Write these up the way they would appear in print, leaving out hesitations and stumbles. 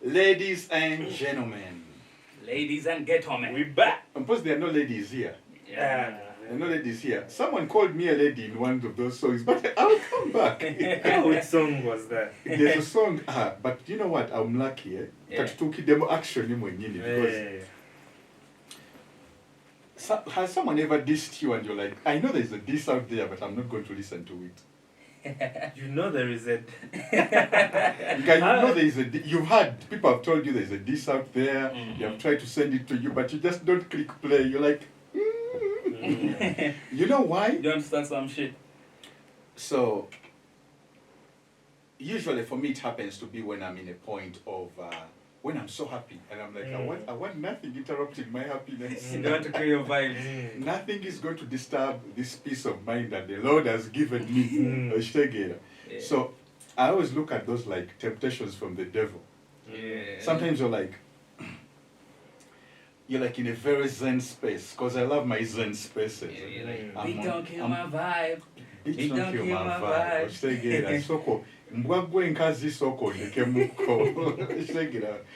Ladies and gentlemen. Ladies and gentlemen. We back. Of course, there are no ladies here. Yeah. There are no ladies here. Someone called me a lady in one of those songs, but I'll come back. Which song was that? There's a song, but you know what? I'm lucky, eh? Yeah. Katutuki demo action because has someone ever dissed you and you're like, I know there's a diss out there, but I'm not going to listen to it. You know there is a... You know there is a... You've had... People have told you there's a diss out there. Mm-hmm. They have tried to send it to you, but you just don't click play. You're like... You know why? You don't start some shit. So... Usually for me it happens to be when I'm in a point of... when I'm so happy. And I'm like, I want nothing interrupting my happiness. You don't want to kill your vibes. Nothing is going to disturb this peace of mind that the Lord has given me. Yeah. So I always look at those like temptations from the devil. Yeah. Sometimes you're like in a very zen space, because I love my zen spaces. Yeah, you're like, I'm don't kill my vibe. Bitch, don't kill my vibe. Soko mbwagwe nkazi soko ndekemuko.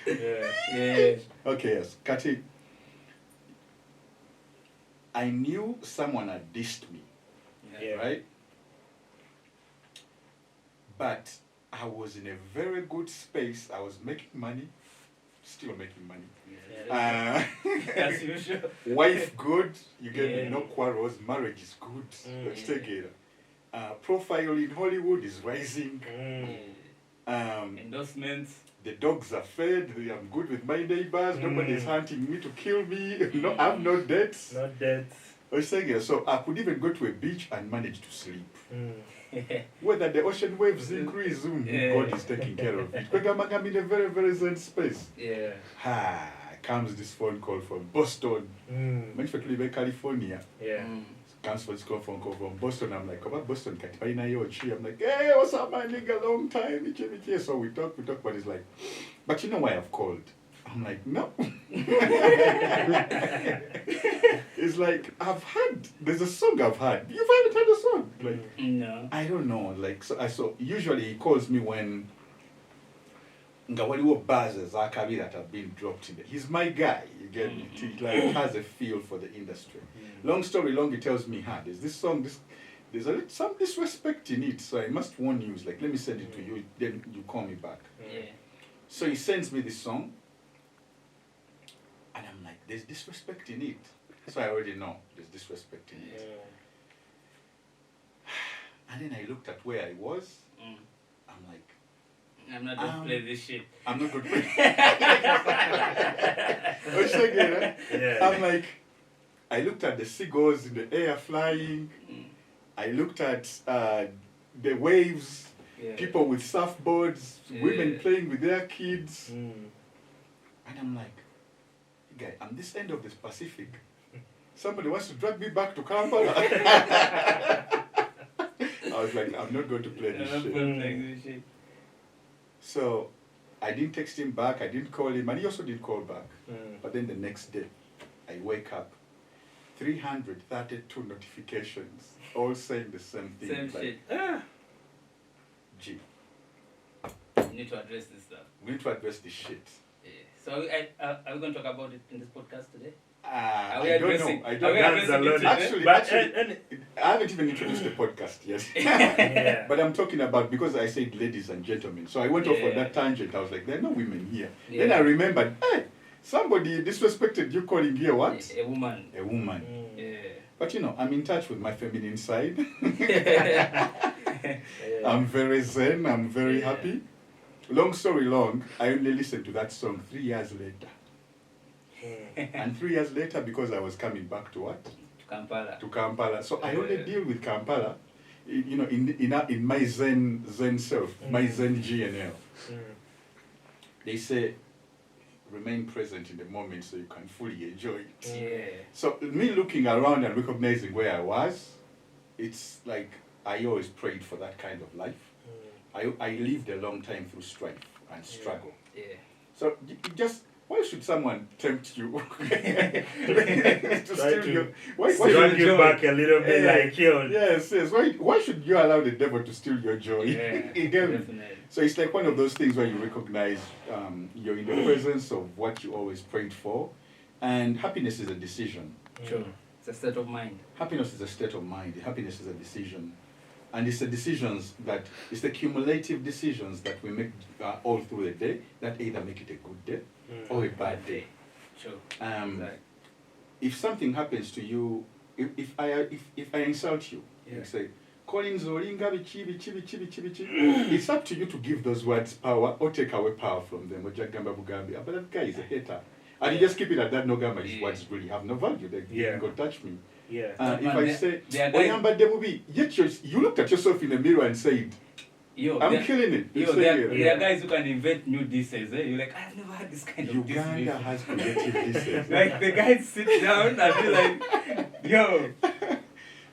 Yeah. Okay, yes. Catchy. I knew someone had dissed me. Yeah. Right? But I was in a very good space. I was making money, still making money. Yeah. As usual. Wife good, you get Yeah. no quarrels, marriage is good. Profile in Hollywood is rising. Endorsements. The dogs are fed, I'm good with my neighbors, nobody's hunting me to kill me, no, I have no debts. Not dead. So I could even go to a beach and manage to sleep. Whether the ocean waves increase, God is taking care of it. Because I'm in a very, very zen space. Yeah. Comes this phone call from Boston. Manufacturing in California. Yeah. Comes for this phone call from Boston. I'm like, about Boston, I'm like, hey, what's up, my nigga? Long time. So we talk, but it's like, but you know why I've called? I'm like, no. It's like, there's a song I've had. You haven't heard the song? Like, No. I don't know. Like, so usually he calls me when Ngawaliwo bars Zakabi that have been dropped in there. He's my guy, you get me? He like has a feel for the industry. Long story long, he tells me, there's this song, there's some disrespect in it, so I must warn you. It's like, let me send it to you, then you call me back. Yeah. So he sends me this song, and I'm like, there's disrespect in it. So I already know there's disrespect in it. And then I looked at where I was, I'm like, I'm not going to play this shit. I'm not going to play. I'm like, I looked at the seagulls in the air flying. I looked at the waves, people with surfboards, women playing with their kids. And I'm like, guy, I'm this end of the Pacific. Somebody wants to drag me back to Kampala. I was like, I'm not going to play this shit. So I didn't text him back, I didn't call him, and he also didn't call back. But then the next day, I wake up, 332 notifications, all saying the same thing. Same like, shit. G. We need to address this stuff. We need to address this shit. Yeah. So are we going to talk about it in this podcast today? I don't know. I don't know. Actually, I haven't even introduced the podcast yet. But I'm talking about, because I said ladies and gentlemen. So I went off on that tangent. I was like, there are no women here. Then I remembered, hey, somebody disrespected you calling here what? A woman. A woman. Yeah. But you know, I'm in touch with my feminine side. I'm very zen. I'm very happy. Long story long, I only listened to that song 3 years later. And 3 years later, because I was coming back to what? To Kampala. So I only deal with Kampala, you know, in my zen self, my zen GNL. They say, remain present in the moment so you can fully enjoy it. Yeah. So me looking around and recognizing where I was, it's like I always prayed for that kind of life. I lived a long time through strife and struggle. Yeah. So just why should someone tempt you to steal your... Why drag should you back a little bit like, yo. Yes. Why should you allow the devil to steal your joy? Yeah, You get me? definitely. So it's like one of those things where you recognize you're in the presence of what you always prayed for. And happiness is a decision. Sure. It's a state of mind. Happiness is a state of mind. Happiness is a decision. And it's the decisions that, it's the cumulative decisions that we make all through the day that either make it a good day or a bad day. Sure. Exactly. If something happens to you, if I insult you, you say, Collins Olinga bichi bichi bichi bichi bichi. It's up to you to give those words power or take away power from them. But that guy is a hater. And you just keep it at that. No gamba, his words really have no value. They didn't go touch me. Yeah. If I say, yet you looked at yourself in the mirror and said, I'm killing it. There are guys who can invent new disses. You're like, I've never had this kind of Uganda has creative disses. Like the guys sit down and be like, yo.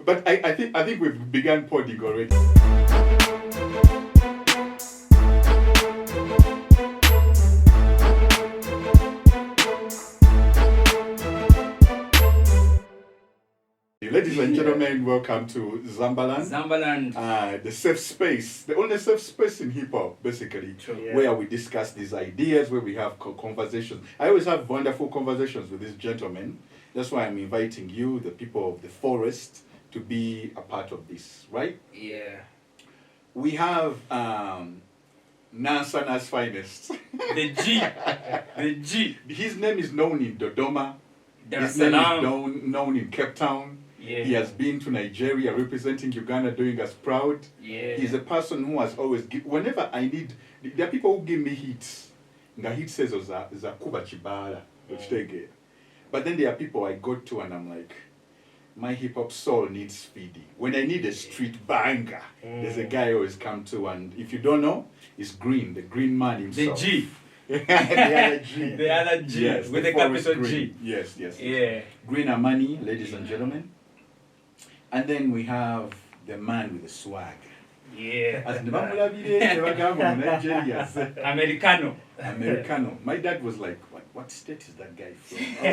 But I think we've begun podding already. Ladies and gentlemen, welcome to Zambaland. Zambaland. The safe space, the only safe space in hip hop, basically, where we discuss these ideas, where we have conversations. I always have wonderful conversations with these gentlemen. That's why I'm inviting you, the people of the forest, to be a part of this, right? Yeah. We have Nas finest. The G. The G. His name is known in Dodoma. His name is known in Cape Town. Yeah. He has been to Nigeria representing Uganda, doing us proud. Yeah. He's a person who has always whenever I need, there are people who give me hits. The hit says za kuba chibala, but then there are people I go to and I'm like, my hip hop soul needs feeding. When I need a street banger, there's a guy I always come to, and if you don't know, it's Green, the Green Man himself. The G. The other G. The other G. Yes, with the capital G. Yes. Yeah. Green Amani, ladies and gentlemen. And then we have the man with the swag. Yeah. As Nigeria. Americano. My dad was like, what state is that guy from? I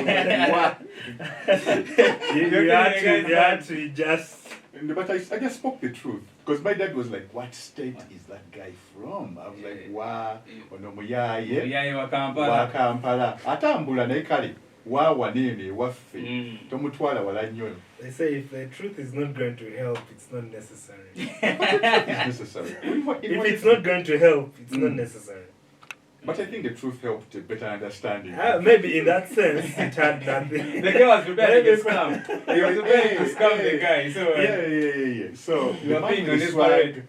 was like, what? you had to just... But I just spoke the truth. Because my dad was like, what state is that guy from? I was like, wa, onomuyaye. Muyaye wa Kampala. Atambula na ikali. Wa wanene, waffe. Tomutwala wala nyono. They say if the truth is not going to help, it's not necessary. But the truth is necessary. If it's not going to help, it's not necessary. But I think the truth helped a better understanding. Maybe in that sense, it had nothing. The guy was prepared to scam. He was prepared to scam the guy. So, yeah. So, the man with the swag,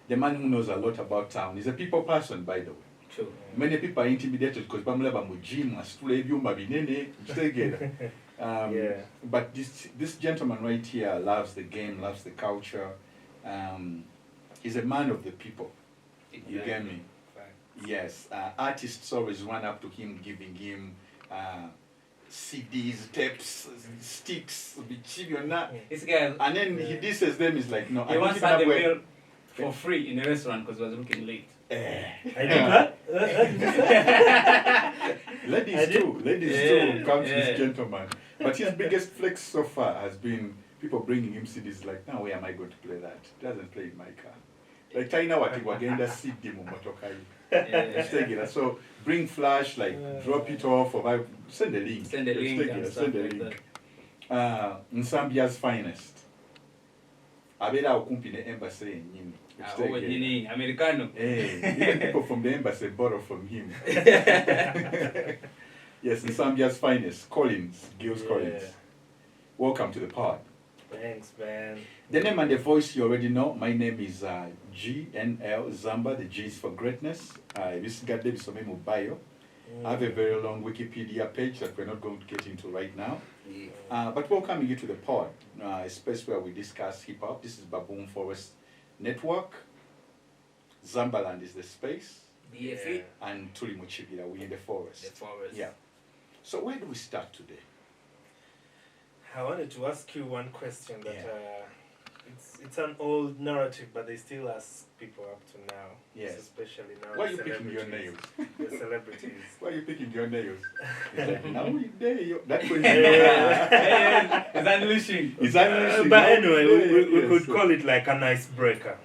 the man who knows a lot about town, is a people person, by the way. True. Many people are intimidated because bamulaba mu gym, asitula ebyuma binene, but this gentleman right here loves the game, loves the culture. He's a man of the people. You get me? Yes, artists always run up to him, giving him CDs, tapes, sticks, this guy, and then he disses them. He's like, no, he once had a meal for free in a restaurant because he was looking late. I did that? Ladies too come to this gentleman. But his biggest flex so far has been people bringing him CDs like, now where am I going to play that? It doesn't play in my car. Like China wagenda CD mu motoka yi. So bring flash, like drop it off, or send a link. Send a link. Nsambia's finest. Abera okumpi ne embassy yenyini. Americano. Even people from the embassy borrow from him. Yes, Nsambia's finest. Gilles Collins. Welcome to the pod. Thanks, man. The name and the voice you already know. My name is GNL Zamba. The G is for greatness. This got David Somemo bio. I have a very long Wikipedia page that we're not going to get into right now. But welcoming you to the pod, a space where we discuss hip hop. This is Baboon Forest Network. Zambaland is the space. BFE. And Tulye Muchibira, we're in the forest. The forest. Yeah. So where do we start today? I wanted to ask you one question that it's an old narrative, but they still ask people up to now. Yes. Especially now. Why are you picking your nails? The celebrities. Why are you picking your nails? He's like, now we there. That was It's unleashing. It's unleashing. But Now anyway, we yes, could so- call it like an icebreaker.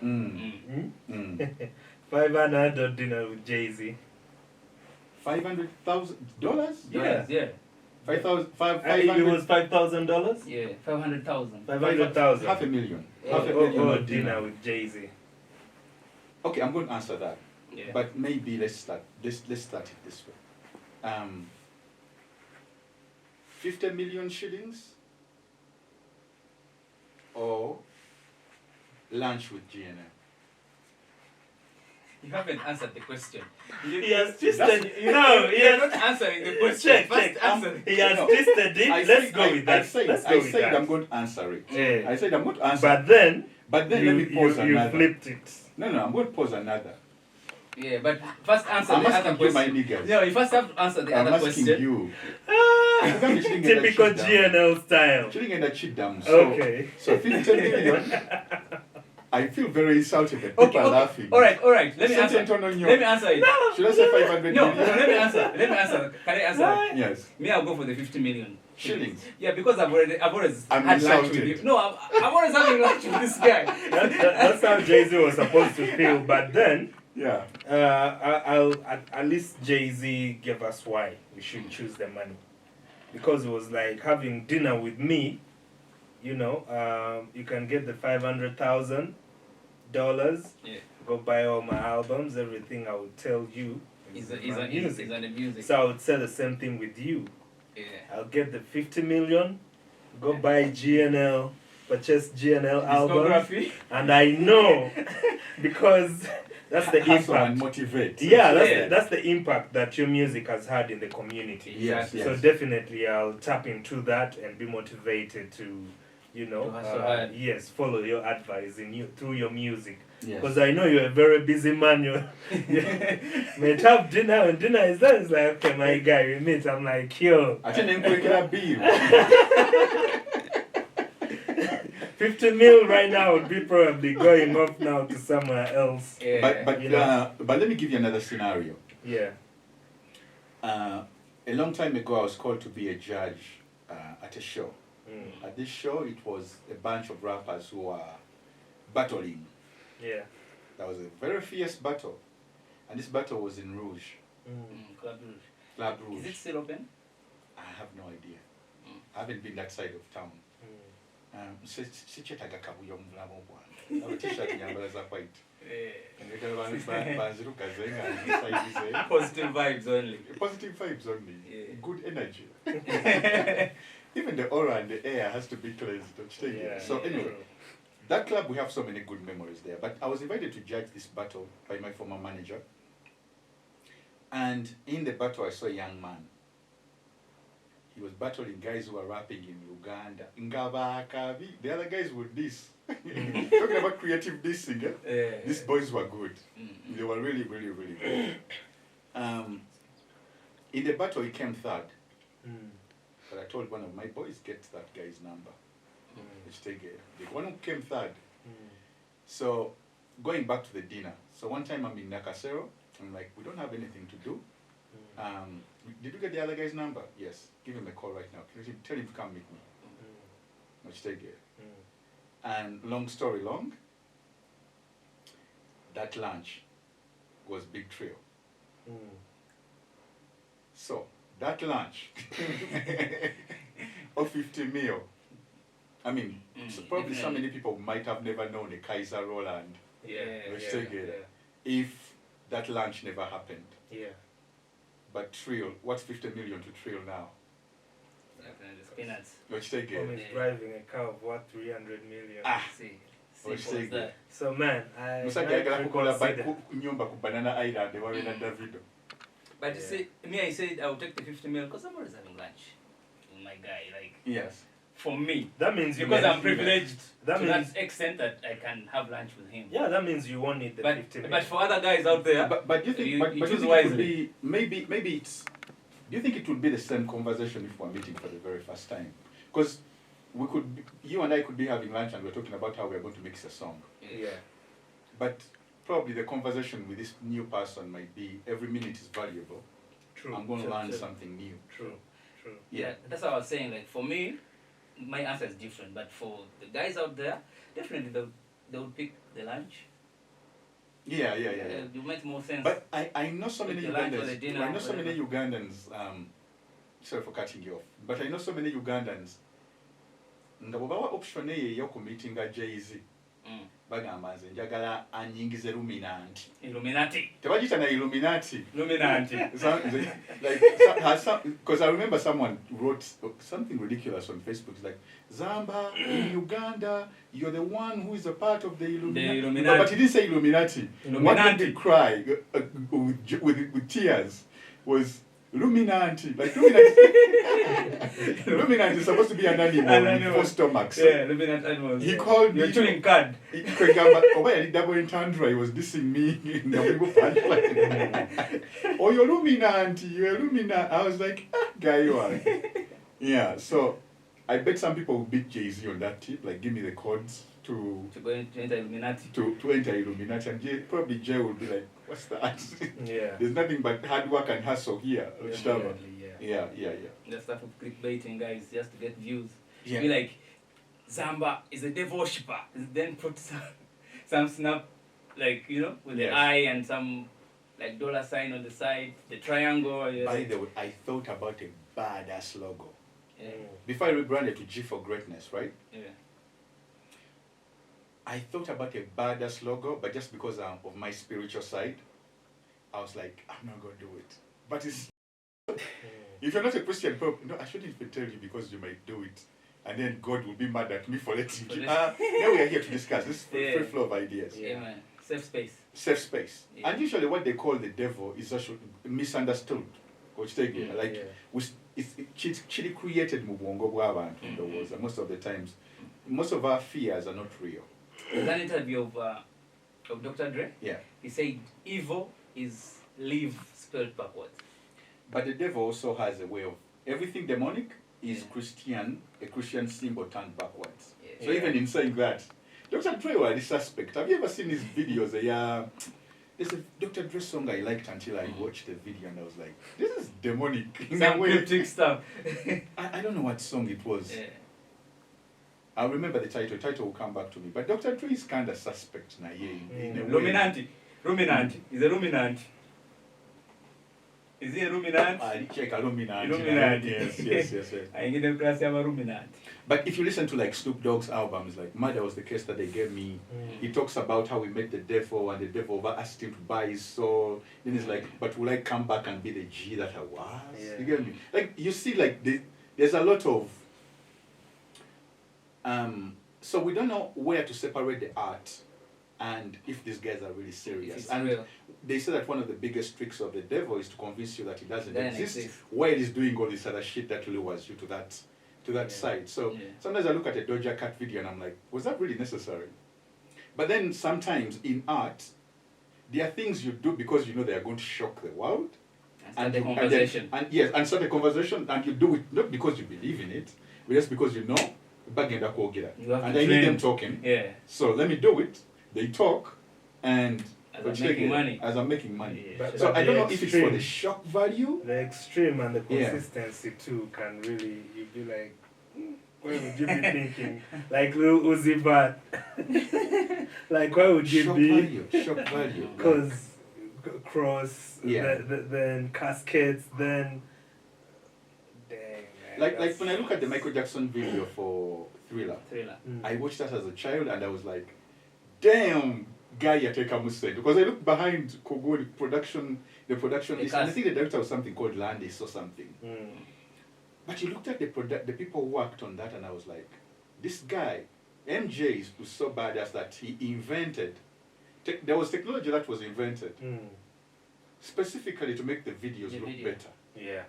$500 dinner with Jay-Z. $500,000? Yeah. Yeah. 5,000. It was $5,000? Yeah. 500,000. 500,000. Half a million. Yeah. Half a million Or on dinner with Jay-Z. Okay, I'm going to answer that. Yeah. But maybe let's start it this way. 50 million shillings or lunch with GNL. You haven't answered the question. He has twisted. You're not answering the question. Check. First answer. He has No. twisted it. Let's go with that. I said I'm going to answer it. Yeah. I said I'm going to answer. But then let me pause you another. flipped it. No, I'm going to pause another. Yeah, but first answer I'm the other asking you, my question. niggas. No, you first have to answer the I'm other asking question. you. Typical GNL style. Chilling in a cheat down. So, Okay. So 50 million. I feel very insulted that people are laughing. All right. Let me answer. Let Let me answer it. Should I say 500 No, million? let me answer. Can I answer? Yes. Me, I'll go for the 50 million Shillings. Yeah, because I've always I'm had lunch with insulted. you. No, I'm always having lunch with this guy. That's how Jay-Z was supposed to feel. But then, Yeah. at least Jay-Z gave us why we should choose the money. Because it was like having dinner with me, you know, you can get the $500,000, Yeah. go buy all my albums, everything I would tell you. He's my on the music. So I would say the same thing with you. Yeah. I'll get the 50 million, go buy GNL, purchase GNL albums, Discography. and I know because that's the Hustle and impact. motivate. Yeah, Yeah. that's the impact that your music has had in the community. Yes, Exactly. So yes. definitely I'll tap into that and be motivated to, you know, To hustle hard. yes, follow your advice through your music. Yes. Because I know you're a very busy man. You may have dinner and dinner is done. It's like, okay, my guy, we meet. I'm like, yo. I think I'm breaking a bill. 50 mil right now would be probably going off now to somewhere else. Yeah. But You know. but let me give you another scenario. Yeah. A long time ago, I was called to be a judge at a show. Mm. At this show, it was a bunch of rappers who were battling. Yeah. That was a very fierce battle. And this battle was in Rouge, Club Rouge. Club Rouge. Is it still open? I have no idea. I haven't been that side of town. Sichetaga kabuyo mvulamo bwange. Aba t-shirt nyambala za white. Ngekala banziruka zenga ngisaidize. Positive vibes only. Positive vibes only. Yeah. Good energy. Even the aura and the air has to be cleansed. Don't you think? Yeah. So anyway, that club, we have so many good memories there. But I was invited to judge this battle by my former manager. And in the battle, I saw a young man. He was battling guys who were rapping in Uganda. Ngabakabi. The other guys were this. Talking about creative dissing. Eh? These boys were good. They were really, really, really good. In the battle, he came third. But I told one of my boys, get that guy's number. Which they gave. The one who came third. So, going back to the dinner. So one time I'm in Nakasero. I'm like, we don't have anything to do. Did you get the other guy's number? Yes. Give him a call right now. Tell him to come meet me. Which they gave. And long story long, that lunch was big trio. So, that lunch of 50 mil, I mean, so probably so many people might have never known a Kaiser Roland. If that lunch never happened. Yeah. But Trill, what's 50 million to Trill now? Peanuts. Which they get. He's driving a car of what, 300 million. See Which what's they that? get. So man, I nyumba ku Banana Island, they were in Davido. But you see, me, I said I will take the 50 mil because I'm always having lunch. My guy, like. Yes. For me. That means because I'm privileged that to means, that extent that I can have lunch with him. Yeah, that means you won't need the 50 million. But for other guys out there, but do you think, you but choose you think wisely. it would be, maybe it's, do you think it would be the same conversation if we're meeting for the very first time? Because you and I could be having lunch and we're talking about how we're going to mix a song. Yeah. But probably the conversation with this new person might be every minute is valuable. True. I'm going to learn something new. True. Yeah, that's what I was saying. Like for me, my answer is different. But for the guys out there, definitely they would pick the lunch. Yeah. It makes more sense. But I know so many Pick the lunch or the Ugandans. dinner, I know so many whatever. Ugandans. Sorry for cutting you off, but I know so many Ugandans. Nga bwe bawa option eyo ku meetinga Jay-Z bagamba nze njagala anyingize Illuminati. Illuminati. Tebagita na Illuminati. Illuminati. Because I remember someone wrote something ridiculous on Facebook. It's like, Zamba, in Uganda, you're the one who is a part of the Illuminati. But he didn't say Illuminati. What made me cry with tears was Illuminati. Like Illuminati is supposed to be an animal with 4 stomachs. Yeah, Illuminati animals. He called me. You're chewing card. Double entendre. He was dissing me in the Weibo punchline. Oh, you're Illuminati. You're Illuminati. I was like, guy, you are. Yeah, so I bet some people will beat Jay-Z on that tip. Like, give me the codes to go to enter Illuminati. To enter Illuminati. And probably Jay will be like, what's that? Yeah. There's nothing but hard work and hustle here. Yeah. The stuff of clickbaiting, guys, just to get views. Yeah. Be like, Zamba is a devil worshipper. Then put some snap, like, you know, with the eye and some, like, dollar sign on the side, the triangle. Yeah. By the way, I thought about a badass logo. Yeah. Before I rebranded to G for Greatness, right? Yeah. I thought about a badass logo, but just because of my spiritual side, I was like, I'm not going to do it. But it's... If you're not a Christian, no, I shouldn't even tell you because you might do it. And then God will be mad at me for letting you. Now we are here to discuss. This free flow of ideas. Yeah, man. Safe space. Safe space. Yeah. And usually what they call the devil is actually misunderstood. It's created mubongo bw'abantu. Most of the times, most of our fears are not real. There's an interview of Dr. Dre. Yeah. He said evil is live spelled backwards. But the devil also has a way of everything demonic is a Christian symbol turned backwards. Yeah. So even in saying that, Dr. Dre was a suspect. Have you ever seen his videos? There's a Dr. Dre song I liked until I watched the video and I was like, this is demonic. Some cryptic stuff. I don't know what song it was. Yeah. I'll remember the title. The title will come back to me. But Dr. Dre is kind of suspect. Illuminati. Ruminant. He's a ruminant. Is he a ruminant? Check Illuminati. Yes. I get the class of a ruminant. But if you listen to like Snoop Dogg's albums, like Murder Was the Case That They Gave Me, he talks about how he met the devil and the devil asked him to buy his soul. Then he's like, but will I come back and be the G that I was? Yeah. You get me? Like you see, like there's a lot of so we don't know where to separate the art and if these guys are really serious. And real. They say that one of the biggest tricks of the devil is to convince you that he doesn't exist while he's doing all this other shit that lures you to that side. So sometimes I look at a Doja Cat video and I'm like, was that really necessary? But then sometimes in art, there are things you do because you know they are going to shock the world. And the conversation. And start a conversation, and you do it not because you believe in it, but just because you know, and I need them talking. Yeah. So let me do it. They talk, and as I'm making money. Yeah. So I don't know if it's for the shock value. The extreme and the consistency too can really, you'd be like, why would you be thinking? Like Lil Uzi Vert. Like why would you Shock value. Because cross, then cascades, then... Dang, man. Like when I look at the Michael Jackson video for Thriller. I watched that as a child and I was like, damn, guy Yateka Mused. Because I looked behind Kogo, the production is, and I think the director was something called Landis or something. But you looked at the people who worked on that and I was like, this guy, MJ was so badass that he invented, there was technology that was invented specifically to make the videos look better. Yeah.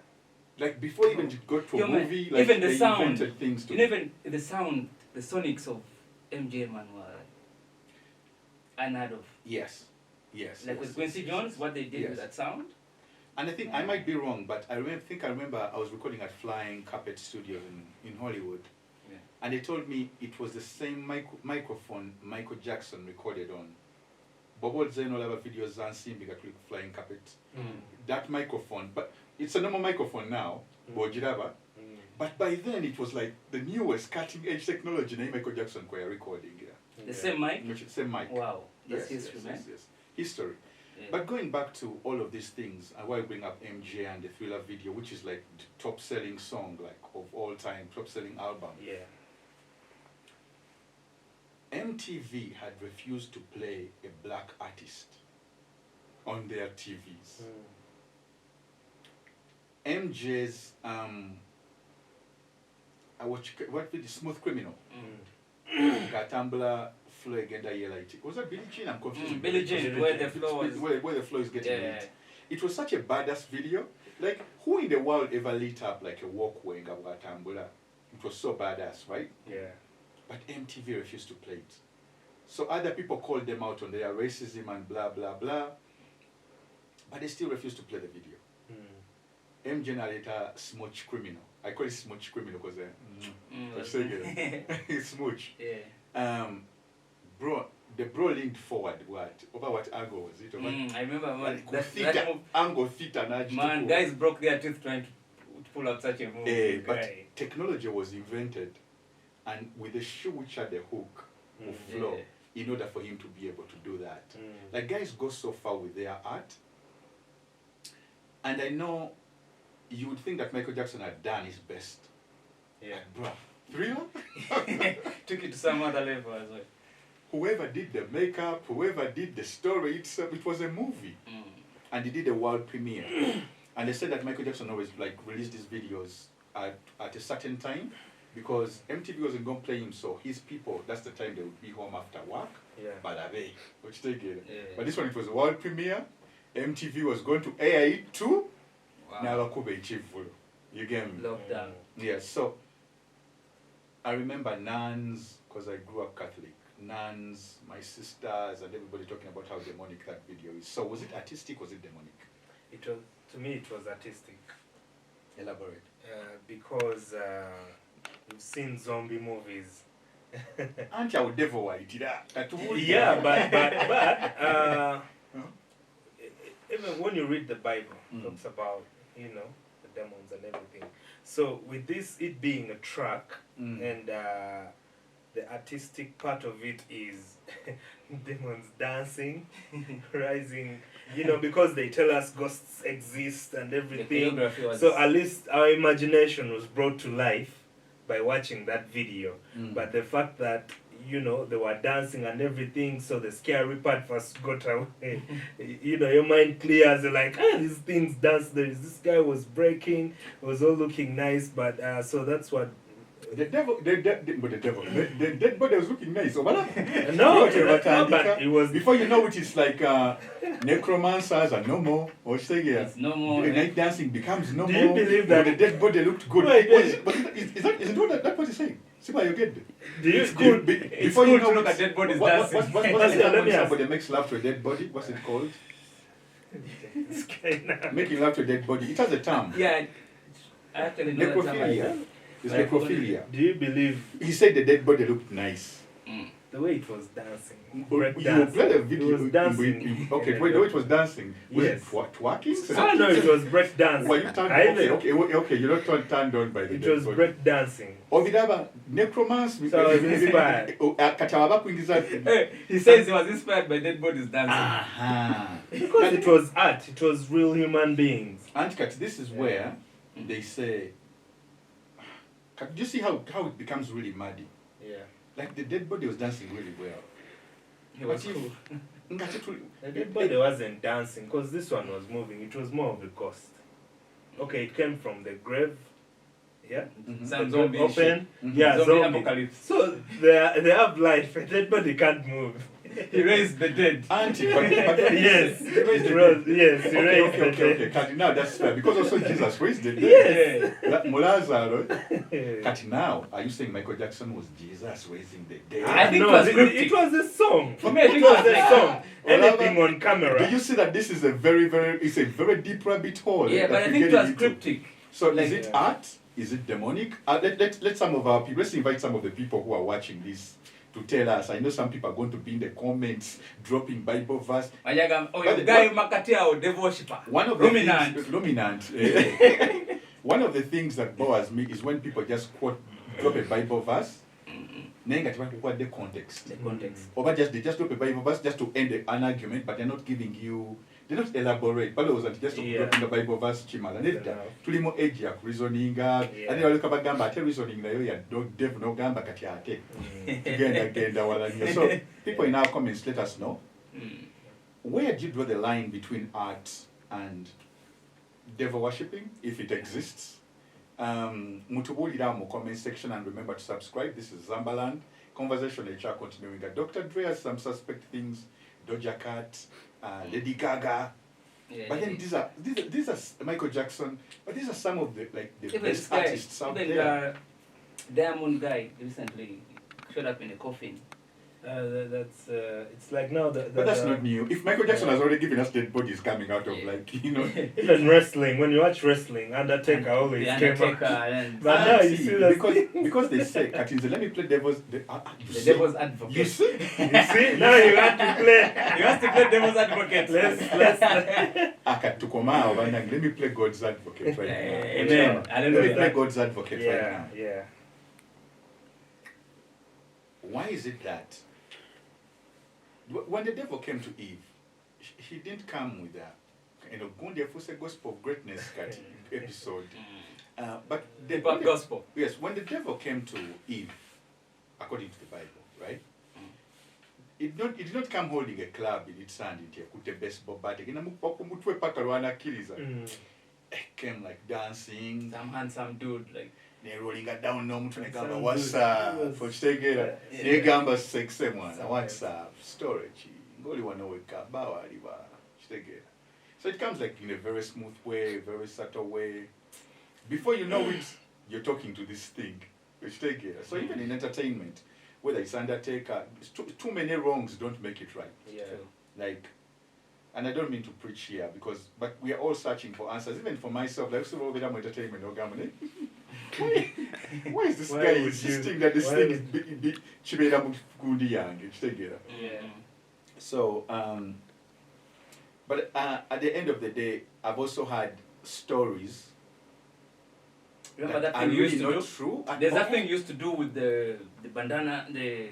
Like before even you got to a movie, like even the they sound, invented things to even the sound, the sonics of MJ man were unheard of. Yes. Like with Quincy Jones, what they did with that sound. And I think I might be wrong, but I remember I was recording at Flying Carpet Studio in Hollywood. Yeah. And they told me it was the same microphone Michael Jackson recorded on. Bobo Zeno Lava videos Nsimbi got flying carpet. That microphone, but it's a normal microphone now, Bojiraba. But by then it was like the newest cutting edge technology. Michael Jackson were recording. The same mic? Same mic. Wow. That's yes, history, man. Yes. History. Yeah. But going back to all of these things, I want to bring up MJ and the Thriller video, which is like the top selling song like of all time, top selling album. Yeah. MTV had refused to play a black artist on their TVs. MJ's what did the Smooth Criminal? Gatambula flow again that year like was that Billie Jean? I'm confused. Billie Jean, where the flow was where the flow is getting lit. It was such a badass video. Like who in the world ever lit up like a walkway in Gatambula? It was so badass, right? Yeah. But MTV refused to play it. So other people called them out on their racism and blah blah blah. But they still refused to play the video. MJ later Smooch Criminal. I call it Smooch Criminal because Smooch. Yeah. The bro leaned forward over what angle was it? I remember that angle theater. Man, guys broke their teeth trying to pull out such a movie. But technology was invented, and with a shoe which had a hook of flow, in order for him to be able to do that. Like guys go so far with their art, and I know you would think that Michael Jackson had done his best. Yeah. Bruh. Thriller? Took it to some other level as well. Whoever did the makeup, whoever did the story itself, it was a movie. And he did a world premiere. And they said that Michael Jackson always like released his videos at a certain time because MTV wasn't going to play him, so his people, that's the time they would be home after work. Yeah. Which they get. Yeah. But this one, it was a world premiere. MTV was going to air it too. Wow. You get me? Lockdown. Yeah, so I remember nuns, because I grew up Catholic, nuns, my sisters, and everybody talking about how demonic that video is. So was it artistic, was it demonic? It was, to me, it was artistic. Elaborate. Because we've seen zombie movies. Aren't you devil white? Yeah, but even when you read the Bible, it talks about, you know, the demons and everything. So with this, it being a track, and the artistic part of it is demons dancing, rising, you know, because they tell us ghosts exist and everything. So at least our imagination was brought to life by watching that video. But the fact that, you know, they were dancing and everything, so the scary part first got away. You know, your mind clears, like, these things dance. This guy was breaking, it was all looking nice, but so that's what. The dead body was looking nice. No, but it was. Before you know it, it's like necromancers are no more. Or say, it's no more. The night dancing becomes no more. Do you believe that the dead body looked good? Isn't what he's saying? See why you get it? It's good. Before you know look at dead bodies dancing. What's when somebody makes love to a dead body? What's it called? Making love to a dead body. It has a term. Yeah, I actually know necrophilia. It's necrophilia. Do you believe? He said the dead body looked nice. The way it was dancing. You played a video. It was dancing. Okay, wait, the way it was dancing. Was it twerking? No, it was break dancing. Well, you turned okay, you're not turned on by the it was break dancing. Necromancy. So I was inspired. He says he was inspired by dead bodies dancing. Because it was art, it was real human beings. And this is where they say, do you see how it becomes really muddy? Yeah. Like the dead body was dancing really well. It was cool. The dead body wasn't dancing because this one was moving. It was more of a ghost. Okay, it came from the grave. Yeah? Some zombie open. Yeah, zombie apocalypse. So they have life. A dead body can't move. He raised the dead. Yes. He raised the dead. Okay. Now that's fair. Because also Jesus raised the dead. Yes. Cut now, are you saying Michael Jackson was Jesus raising the dead? I think it was a song. For me, I think it was a song. Anything on camera. Do you see that this is a very deep rabbit hole? Yeah, but I think it was cryptic. So is it art? Is it demonic? Let some of our people, let's invite some of the people who are watching this to tell us. I know some people are going to be in the comments dropping Bible verse. Oh, you guy Makatia or devil worshipper. One of the things, one of the things that bores me is when people just drop a Bible verse. What the context? The context. Or they just drop a Bible verse just to end an argument, but they're not giving you. They don't elaborate. But it was just dropping the Bible verse. Chimala. Tulimo edge ya reasoning. And they look about gamba. Reasoning na yo ya dev no gamba katiate. Again. So people in our comments let us know. Where do you draw the line between art and devil worshipping, if it exists? Mutubulira mu comment section, and remember to subscribe. This is Zambaland. Conversation HR continuing. Dr. Dre has some suspect things, Doja Cat, Lady Gaga. Yeah, but then these are Michael Jackson, but these are some of the best artists out there. Diamond guy recently showed up in a coffin. It's like now but that's not new. If Michael Jackson has already given us dead bodies coming out of even wrestling, when you watch wrestling, Undertaker always came out. But now you see that because they say, Katinze, let me play devil's advocate. You see? Now you have to play. You have to play devil's advocate. Let me play God's advocate right now. Amen. Let me play God's advocate right now. Yeah. Why is it that when the devil came to Eve, he didn't come with a gospel of greatness episode. But the gospel. Yes, when the devil came to Eve, according to the Bible, right? It did not come holding a club in its hand. It came like dancing. Some handsome dude like. Rolling down no mtu what's up for chegera negamba sexe mwana what's up storage ngoli wanoweka bawa aliba chitegera. So it comes like in a very smooth way, very subtle way. Before you know it, you're talking to this thing. So even in entertainment, whether it's Undertaker, too many wrongs don't make it right. Yeah. And I don't mean to preach here but we are all searching for answers. Even for myself, like so over entertainment organization. Why is this guy insisting that this thing is chibera mukundi yange chitegera? Yeah. So but at the end of the day, I've also had stories. Remember that thing you used to do? True. There's that thing you used to do with the bandana, the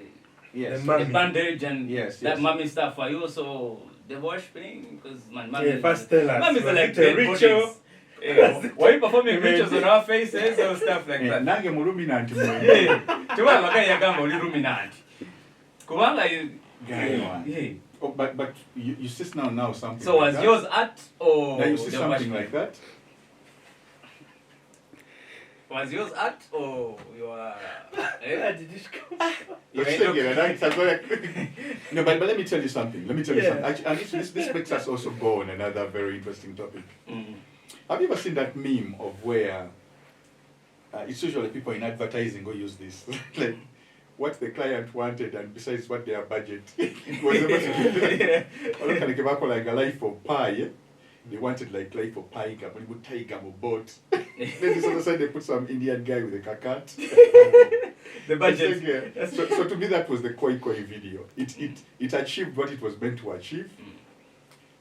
bandage and that mummy stuff. Are you also the worshipping? Because my mummy. Yeah, first tell us. Mummies are like the ritual. Were you performing rituals on our faces or stuff like that? Nange muluminanti mwe. Tuwa makaya yagamba oli luminanti. Kubanga you. Oh, but you see now something. So was yours art or? Now you see something like that. Was yours art or your? No, but let me tell you something. And this makes us also go on another very interesting topic. Have you ever seen that meme of where it's usually people in advertising go use this, like what the client wanted and besides what their budget was able to do. Like a life of pie. They wanted like life of pie, tiger boat. Then this other side they put some Indian guy with a kakat. The budget. So to me that was the KOYIKOYI video. It achieved what it was meant to achieve.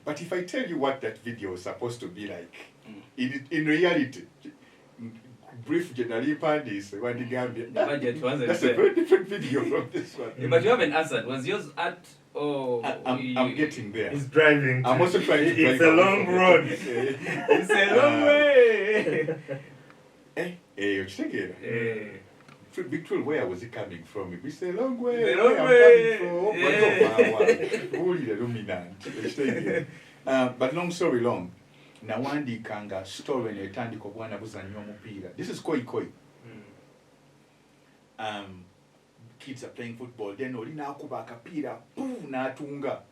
But if I tell you what that video was supposed to be like, in reality, brief generally pandis, that's a very different video from this one. Yeah, but you haven't answered. Was yours art or? I'm getting there. He's driving. I'm also trying to drive. It's a long road. It's a long way. Big Tool, where was he coming from? We say long way. The long way. But long story long. Nawandikanga story netandika obwana buzannya omupiira. This is KOYIKOYI. Kids are playing football. Then oli nakuba akapiira, boom, natunga.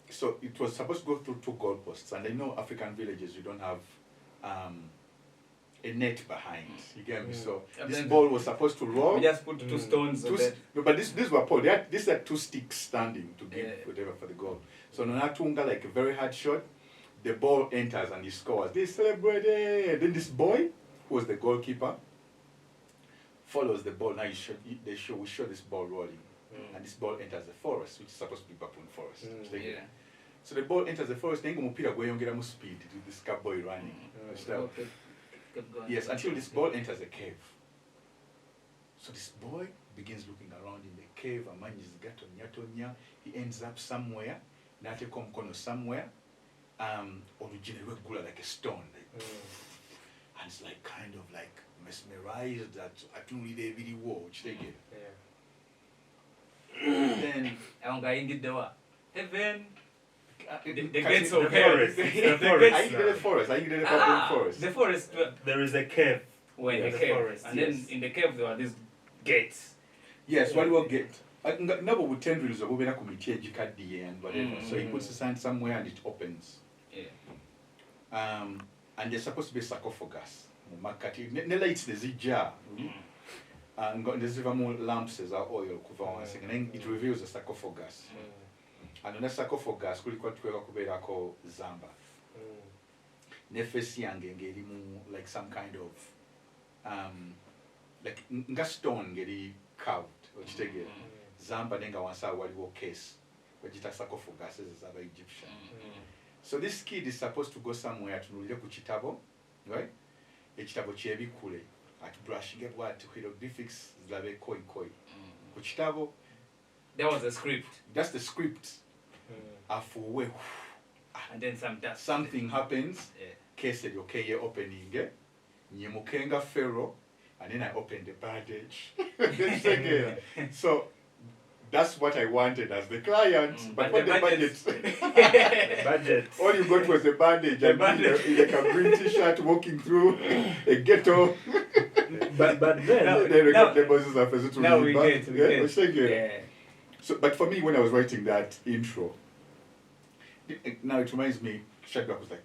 So it was supposed to go through 2 goalposts, and I know African villages you don't have a net behind. You get me? So this ball was supposed to roll. We just put 2 stones. No, but these were pole. These are 2 sticks standing to give whatever for the goal. So Natunga, like a very hard shot. The ball enters and he scores. They celebrated. Then this boy, who was the goalkeeper, follows the ball. Now we show this ball rolling, and this ball enters the forest, which is supposed to be Bapoon Forest. So the ball enters the forest. Then mupira gweyongera mu speed to this cowboy running. Yes, until this ball enters a cave. So this boy begins looking around in the cave. He ends up somewhere. Nateko mkono somewhere. Originally like a stone. And it's like kind of like mesmerized that I don't really really watch. Then I'm going to do heaven. The gates of forest. I get the forest. I get the forest. The forest. There is a cave. When the cave. Forest, and then in the cave there are these gates. Yes, what will get? No, but with 10 reels of Ubena committee, and whatever. So he puts the sign somewhere and it opens. And there's supposed to be a sarcophagus. Nela it's the zija. And there's even more lamps as our oil, and then it reveals the sarcophagus. And on the sarcophagus, kulikuwa tuweka kubera ko Zamba. Nefesi angengelimu like some kind of like nga stone ngeli carved ochitegera. Zamba nenga wansa waliwo case wajita sarcophagus as other Egyptian. So this kid is supposed to go somewhere to nulile ku kitabo, right? Ekitabo kyebikule at brushing get what hieroglyphics zabe KOYIKOYI. Ku kitabo that was the script. That's the script. Afuwe. And then something happens. Case okay opening nyemukenga Pharaoh, and then I opened the bandage. So that's what I wanted as the client, but what the budget. All you got was a bandage, and like a green t-shirt walking through a ghetto. but then they got the bosses after to now we get. So, but for me, when I was writing that intro, now it reminds me. Shadrach was like,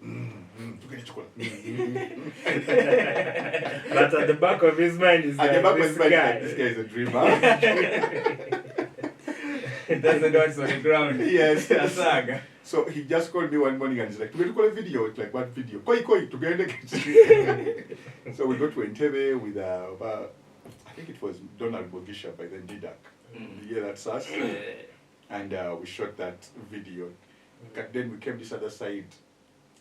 But at the back of his mind is like, this guy is a dreamer. That's the dots on the ground. Yes. A saga. So he just called me one morning and he's like, we're going to call a video. It's like, what video? KOYIKOYI, together. So we got to Entebbe with, I think it was Donald Bogisha by then Didak. Yeah, that's us. And we shot that video. Then we came this other side.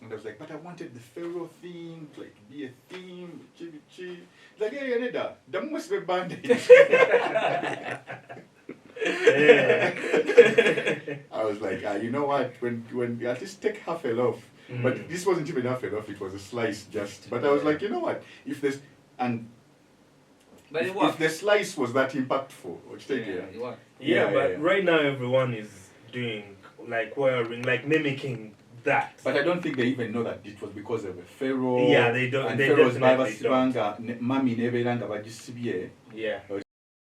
And I was like, but I wanted the Pharaoh theme, like to be a theme, chi. Like, hey, Aneda, that must be a bandage. I was like, you know what? When at least take half a loaf. But this wasn't even half a loaf; it was a slice just. But I was like, you know what? If there's if the slice was that impactful, but right now everyone is doing like wearing, like mimicking that. But I don't think they even know that it was because of a Pharaoh. Yeah, they don't. And they Pharaoh's don't. Yeah.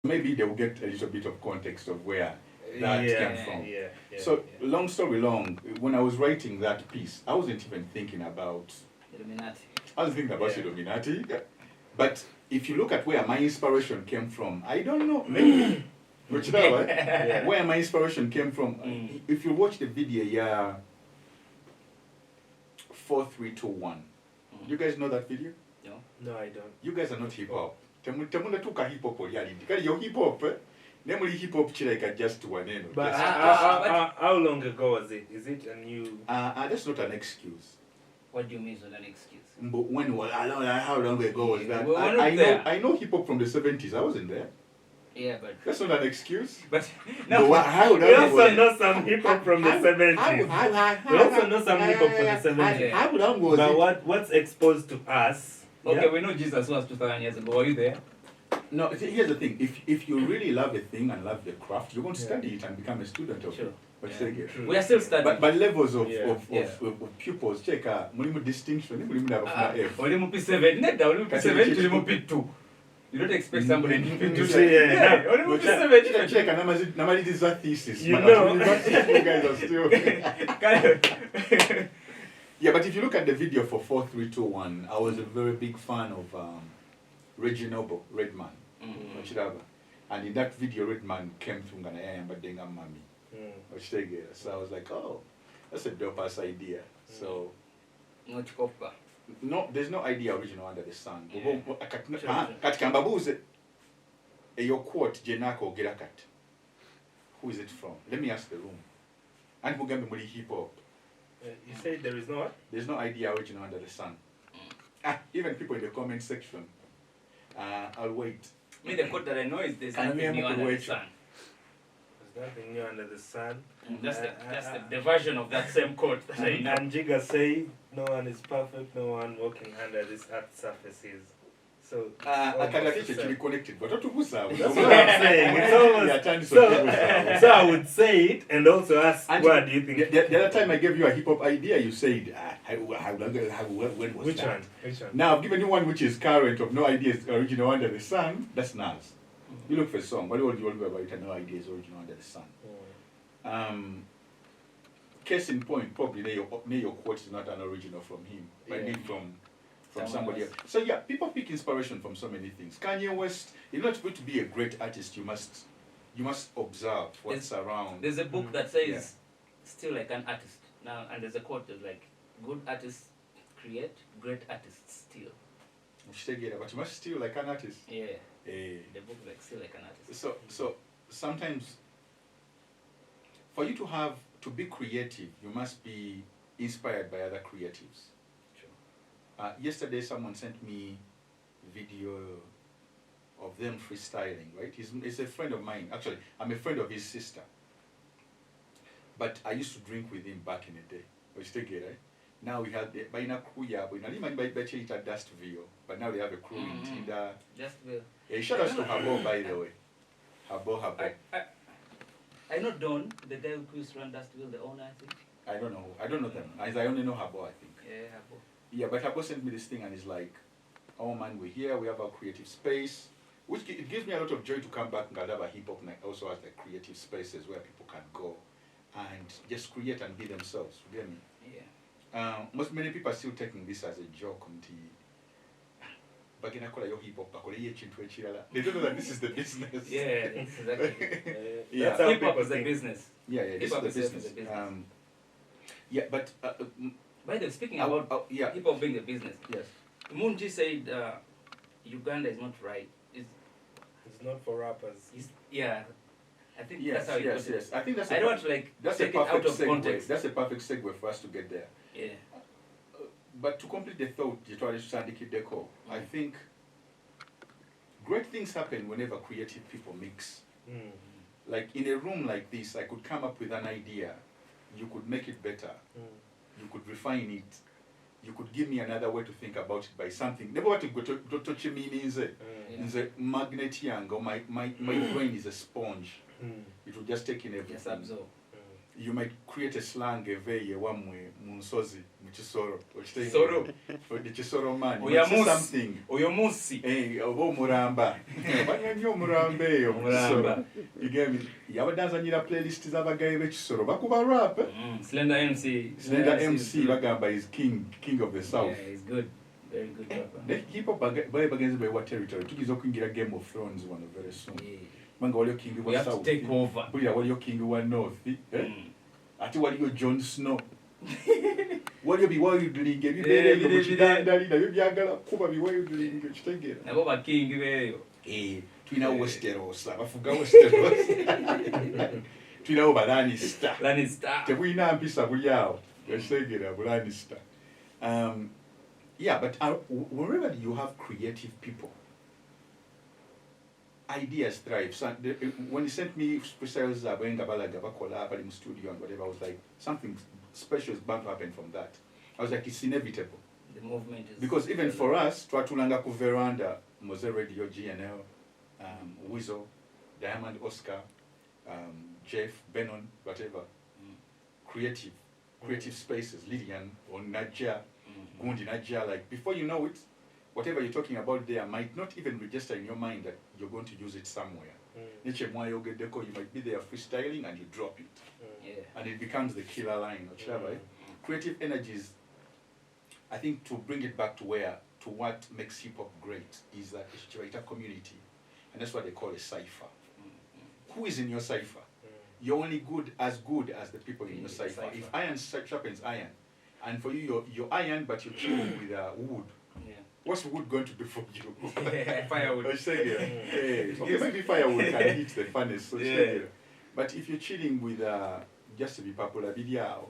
Maybe they will get a little bit of context of where that came from. So long story long, when I was writing that piece, I wasn't even thinking about Illuminati. I was thinking about Illuminati. But if you look at where my inspiration came from, I don't know. Maybe where my inspiration came from. If you watch the video, 4321. You guys know that video? No, I don't. You guys are not hip hop. Temunda tuka hip hop reality. Kali yo hip hop. Nemuli hip hop chileka just one end. But how long ago was it? Is it a new? That's not an excuse. What do you mean it's not an excuse? But how long ago was that? I know hip hop from the 70s. I wasn't there. Yeah, but that's not an excuse. But no, we also know some hip hop from the 70s. We also know some hip hop from the 70s. How long was it? But what's exposed to us? Okay, we know Jesus was 2,000 years ago. Were you there? No, here's the thing. If you really love a thing and love the craft, you're going to study it and become a student of it. We are still studying. But levels of pupils, check mulimu distinction, mulimu F. Mulimu P7, mulimu P7, mulimu P2. You don't expect somebody to say, check namali is a thesis. You know, you guys are still. Yeah, but if you look at the video for 4321, I was a very big fan of Reginald Redman. And in that video, Redman came from Ghana, but then I'm mommy. So I was like, oh, that's a dope ass idea. So, no, there's no idea original under the sun. your quote, Jenako Gerakat. Who is it from? Let me ask the room. And Mugambi Muli hip hop. You say there is no what? There's no idea original under the sun. Even people in the comment section. I'll wait. Me, the quote that I know is there's nothing new under the sun. There's nothing new under the sun. That's the version of that same quote that I know. And Jiga say, no one is perfect, no one walking under this earth's surfaces. So I can actually connected, but that's what I'm saying. It's almost, so I would say it and also ask, and what do you think? The other time I gave you a hip hop idea, you said, when was which that? one? Which one? Now I've given you one which is current of no ideas original under the sun. That's Nas. You look for a song. What do you want about it? No ideas original under the sun. Case in point, probably your quote is not an original from him, but indeed from somebody else. So yeah, people pick inspiration from so many things. Kanye West, in order to be a great artist, you must observe what's around. There's a book that says, still like an artist. Now, and there's a quote that's like, good artists create, great artists steal. But you must still like an artist. Yeah. The book is like, still like an artist. So sometimes, for you to be creative, you must be inspired by other creatives. Yesterday, someone sent me video of them freestyling, right? He's a friend of mine. Actually, I'm a friend of his sister. But I used to drink with him back in the day. Right? Now we have the crew, by Dust View, but now they have a crew in Tinder. Shout out to Habo, by the way. Habo. I know Don, the guy who used to run Dustville, the owner, I think. I don't know them. I only know Habo, I think. Yeah, Habo. Yeah, but Habo sent me this thing and he's like, oh man, we're here, we have our creative space. Which it gives me a lot of joy to come back and have a hip hop night also has like creative spaces where people can go and just create and be themselves. You get me? Yeah. Many people are still taking this as a joke. They don't know that this is the business. Yeah, exactly. That's how hip hop is the business. Yeah, this is the business. Yeah, but by the way, speaking about hip hop being the business, yes. Munji said Uganda is not right. It's not for rappers. I think that's how he put it. I think I don't want to take it out of context. That's a perfect segue for us to get there. Yeah. But to complete the thought, I think great things happen whenever creative people mix. Like in a room like this, I could come up with an idea. You could make it better. You could refine it. You could give me another way to think about it by something. Never want to go to touch me is a magnet young or my brain is a sponge. It will just take in everything. Yes, absorb. You might create a slang eveye wamwe munsozi mchisoro Soro the chisoro man something oyomusi obo muramba banyanyo murambe yo muramba you get me yabadanza nyira playlist z'abagaye b'ekisoro bakuba rap Slender MC bagamba is king of the south. Yeah, he's good, very good rapper. The hip hop bagenze by what territory tukizo kuingira Game of Thrones one very soon. Manga waliyo king we have south, to take over. Bulira waliyo king wa north, ati waliyo Jon Snow. Waliyo biwayudlinge bibereyo mu kidandali nabyo byagala kuba biwayudlinge kitegera. Nabo ba king beyo. Tulina Westeros, abafuga Westeros. Tulina ba Lannister. Tebulina mpisa buli awo. Kitegera bu Lannister. Yeah, but wherever you have creative people, ideas thrive. So when he sent me specials Zabenga Balaga Bakola in the studio and whatever, I was like, something special is bound to happen from that. I was like, it's inevitable. The movement is because even for us, Twatulanga ku veranda, Mose Radio, GNL, Weasel, Diamond Oscar, Jeff, Benon, whatever. Creative spaces, Lillian or Nadja, Gundi Nadja, like before you know it, whatever you're talking about there might not even register in your mind that you're going to use it somewhere. You might be there freestyling and you drop it. And it becomes the killer line. Creative energies, I think to bring it back to what makes hip hop great is that it's a writer community. And that's what they call a cipher. Who is in your cipher? You're only good as the people in your cipher. If iron sharpens iron, and for you, you're iron, but you're chewing with wood. what's wood going to do for you? Firewood. Okay, maybe firewood can hit the furnace. So but if you're chilling with just to be popular video,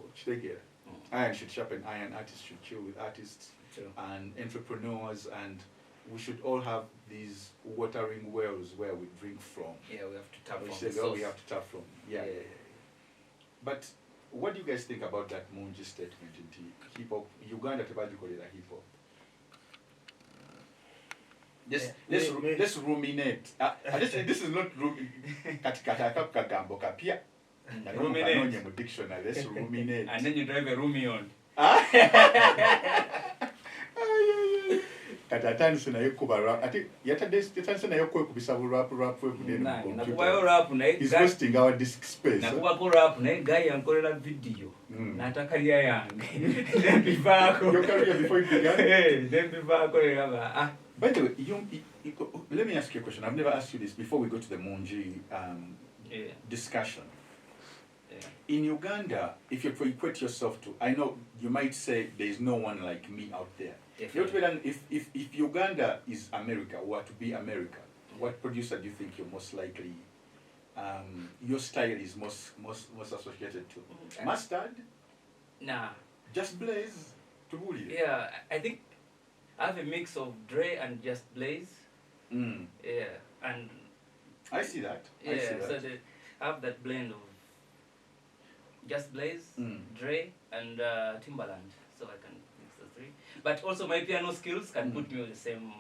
iron should sharpen iron, artists should chill with artists, and entrepreneurs, and we should all have these watering wells where we drink from. Yeah, we have to tap from. We have to tap from. Yeah. But what do you guys think about that Munji statement in hip hop? Uganda tebalikolera hip hop. Let's ruminate. This is not kagambo kapia. Ruminate. Dictionary. Let's ruminate. And then you drive a Rumion. I think he's hosting our disc space. Video. Your career before you began? By the way, let me ask you a question. I've never asked you this before we go to the Munji discussion. In Uganda, if you equate yourself to, I know you might say there is no one like me out there. If Uganda is America, or to be America, what producer do you think you're most likely, your style is most associated to? Mustard? Nah. Just Blaze? Tulye? Yeah, I think I have a mix of Dre and Just Blaze. Yeah, and I see that. So I have that blend of Just Blaze, Dre, and Timbaland, so I can mix the three. But also my piano skills can put me with the same,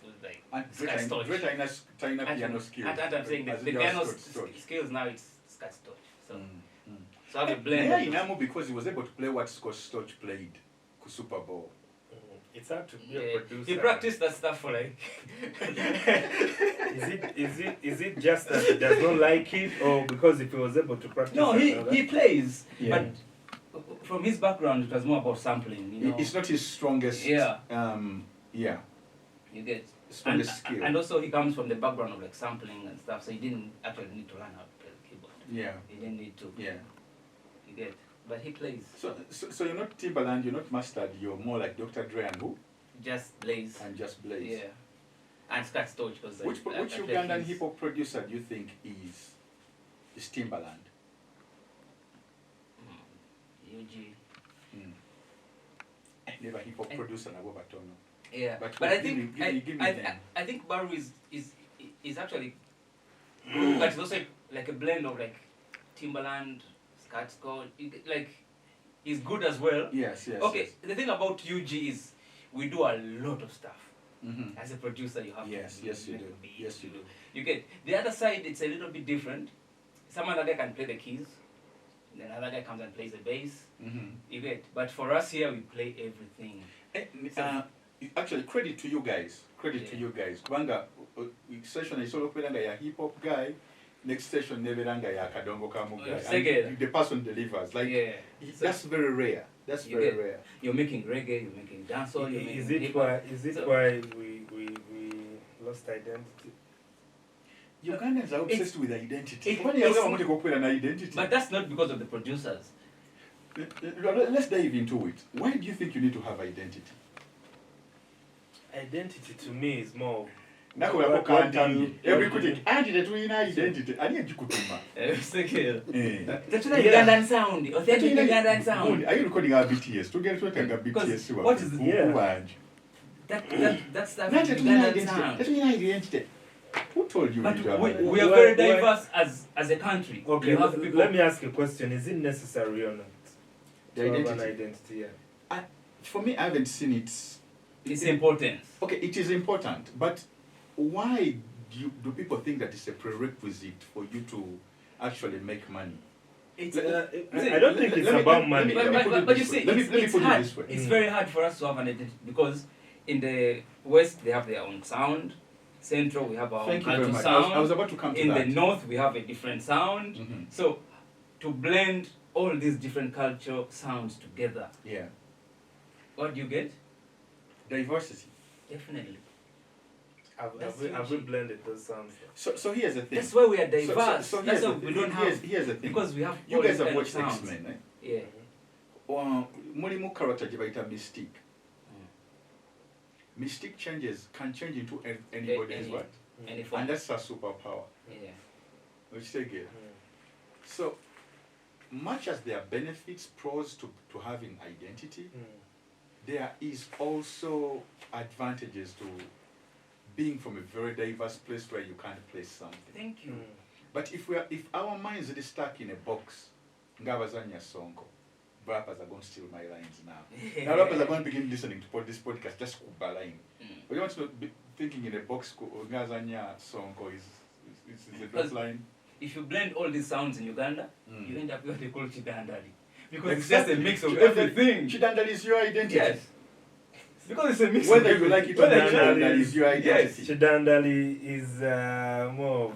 with like Scott piano skills. And I'm saying the piano skills now it's Scott Storch. So I have a blend. Yeah, Inamo because he was able to play what Scott Storch played to Super Bowl. It's hard to be a producer. He practiced that stuff for like. Is it just that he does not like it, or because if he was able to practice? No, he plays, but from his background, it was more about sampling. You know, it's not his strongest. Yeah. You get strongest skill. And also he comes from the background of like sampling and stuff, so he didn't actually need to learn how to play the keyboard. Yeah. He didn't need to. Yeah. You get. But he plays. So you're not Timbaland, you're not Mustard, you're more like Dr. Dre and who? Just Blaze. And Just Blaze. Yeah. And Scott Storch because which Ugandan hip hop producer do you think is Timbaland? UG. Never hip hop producer na Bobatono. Yeah. But I think I think Baru is actually but it's also like a blend of like Timbaland, Scott, like he's good as well. Yes. Okay, the thing about UG is we do a lot of stuff. As a producer, you have to. Yes, you do. Yes, you do. You get the other side. It's a little bit different. Some other guy can play the keys, then another guy comes and plays the bass. You get. But for us here, we play everything. Actually, credit to you guys. To you guys. Kubanga session is all open ya hip hop guy. Next station neveranga ya kadongo kamuga. The person delivers. Like that's very rare. That's very rare. You're making reggae, you're making dancehall, you're making why we lost identity? Ugandans are obsessed with identity. But that's not because of the producers. Let's dive into it. Why do you think you need to have identity? Identity to me is more every identity. Ugandan sound. Ugandan sound. Are you recording our BTS? To get BTS. What is that's the Ugandan sound. Who told you? But we are very diverse as a country. Okay, let me ask you a question. Is it necessary or not? The identity. For me, I haven't seen it. It's important. Okay, it is important, but why do people think that it's a prerequisite for you to actually make money? I don't think it's about money. But you see, it's hard. This way. It's very hard for us to have an identity because in the West they have their own sound. Central we have our own cultural sound. I was about to come to that. In the North we have a different sound. So to blend all these different cultural sounds together. Yeah. What do you get? Diversity. Definitely. Have we blended those sounds? So here's the thing. That's why we are diverse. So that's why we don't have. Here's the thing. Because we have. You guys have watched X-Men, eh? Yeah. Mulimu character jibaita Mystique. mystic can change into anybody's what? Any form. And that's a superpower. Yeah. Which take it. So much as there are benefits, pros to having identity, there is also advantages to being from a very diverse place where you can't place something. Thank you. But if our minds are stuck in a box, ngabazanya sonko, rappers are going to steal my lines now. Now rappers are going to begin listening to this podcast just kuba line. But you want to be thinking in a box, ngazanya sonko is a good line. If you blend all these sounds in Uganda, you end up what they call Chidandali. Because Exactly. it's just a mix of everything. Chidandali is your identity. Yes. Because it's a mix Whether of you like it or not, Chidandali is your identity. Chidandali is more of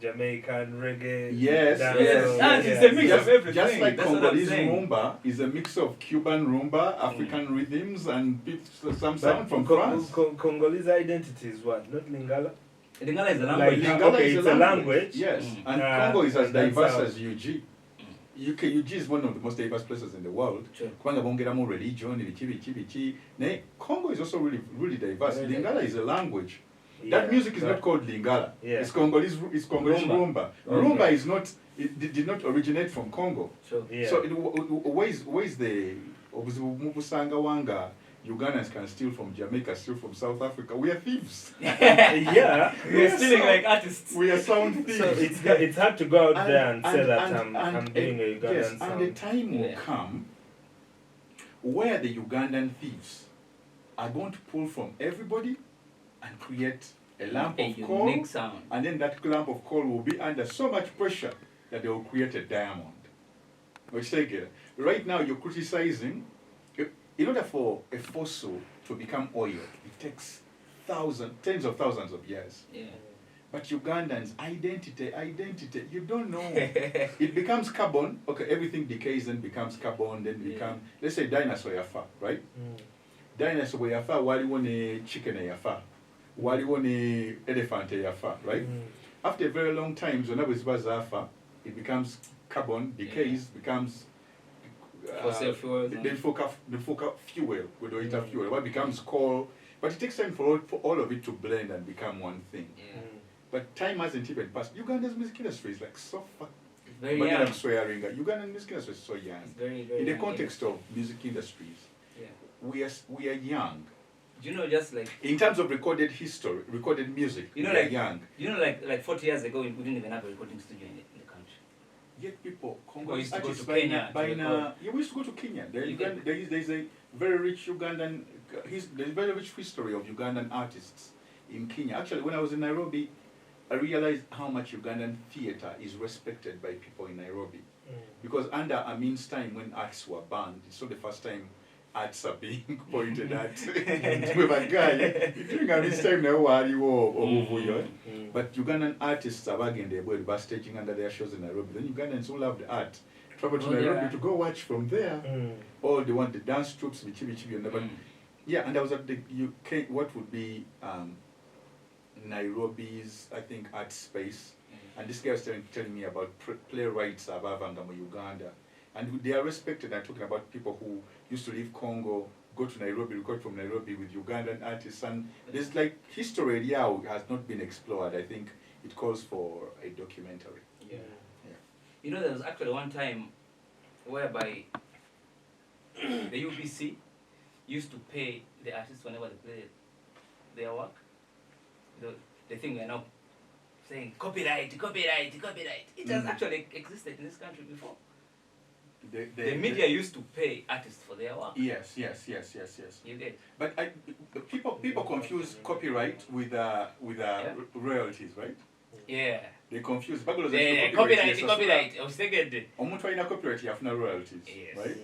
Jamaican reggae. Yes, dance, yes. It's a mix of everything. Just like That's what I'm Congolese saying. rumba is a mix of Cuban rumba, African rhythms, and some sound from France. Congolese identity is what? Not Lingala? Lingala is a language. Lingala Okay, is it's a language. Yes, and Congo is as diverse as UG. UG is one of the most diverse places in the world. Sure. Religion, Congo is also really diverse. Really Lingala is a language. Yeah, That music is not called Lingala. Yeah. It's Congolese rumba. Rumba is not. It did not originate from Congo. Sure. Yeah. So where's the Mubusanga Ugandans can steal from Jamaica, steal from South Africa. We are thieves. Yeah. We're stealing like artists. We are sound thieves. So it's hard to go out there and say that I'm doing a Ugandan yes, sound. and the time will come where the Ugandan thieves are going to pull from everybody and create a lamp A of coal, unique sound. and then that lamp of coal will be under so much pressure that they will create a diamond. Which right now you're criticizing. In order for a fossil to become oil, it takes tens of thousands of years. Yeah. But Ugandans, identity, you don't know. It becomes carbon. Okay, everything decays and becomes carbon, then become, let's say dinosaur yafa, right? Dinosaur yafa, waliwo ne chicken yafa, waliwo ne elephant yafa, right? After a very long time, zafa, it becomes carbon, decays, becomes Fossil fuels. the fuel, fuel, what becomes coal. But it takes time for all of it to blend and become one thing. Yeah. But time hasn't even passed. Uganda's music industry is like so It's very but young. I'm swearing. Ugandan music industry is so young. It's very, very In the young, context of music industries, yeah. we are young. Do you know, just like, In terms of recorded history, recorded music, you know, we are like young. You know, like 40 years ago, we didn't even have a recording studio in the country. Yet people, People used to go artists to Kenya to record. yeah, we used to go to Kenya. There You is a very rich Ugandan, there's a very rich history of Ugandan artists in Kenya. Actually, when I was in Nairobi, I realized how much Ugandan theatre is respected by people in Nairobi. Because under Amin's time, when arts were banned, it's not the first time arts are being pointed at. With a guy, during Amin's time, now but Ugandan artists are bagging their board by staging under their shows in Nairobi. Then Ugandans who love the art travel to Nairobi to go watch from there. Or they want the dance troops, but yeah, and I was at the UK, what would be Nairobi's, I think, art space. And this guy was telling me about playwrights abavanga mu Uganda. And they are respected. I'm talking about people who used to leave Congo, go to Nairobi, record from Nairobi with Ugandan artists. And there's like history has not been explored. I think it calls for a documentary. Yeah. You know, there was actually one time whereby the UBC used to pay the artists whenever they played their work. The thing we're now saying, copyright. It has actually existed in this country before. The media used to pay artists for their work. Yes. You get? But people confuse copyright with royalties, right? Yeah. They confuse. Copyright. I was thinking. Omuntu alina copyright yafuna royalties, Yes. right?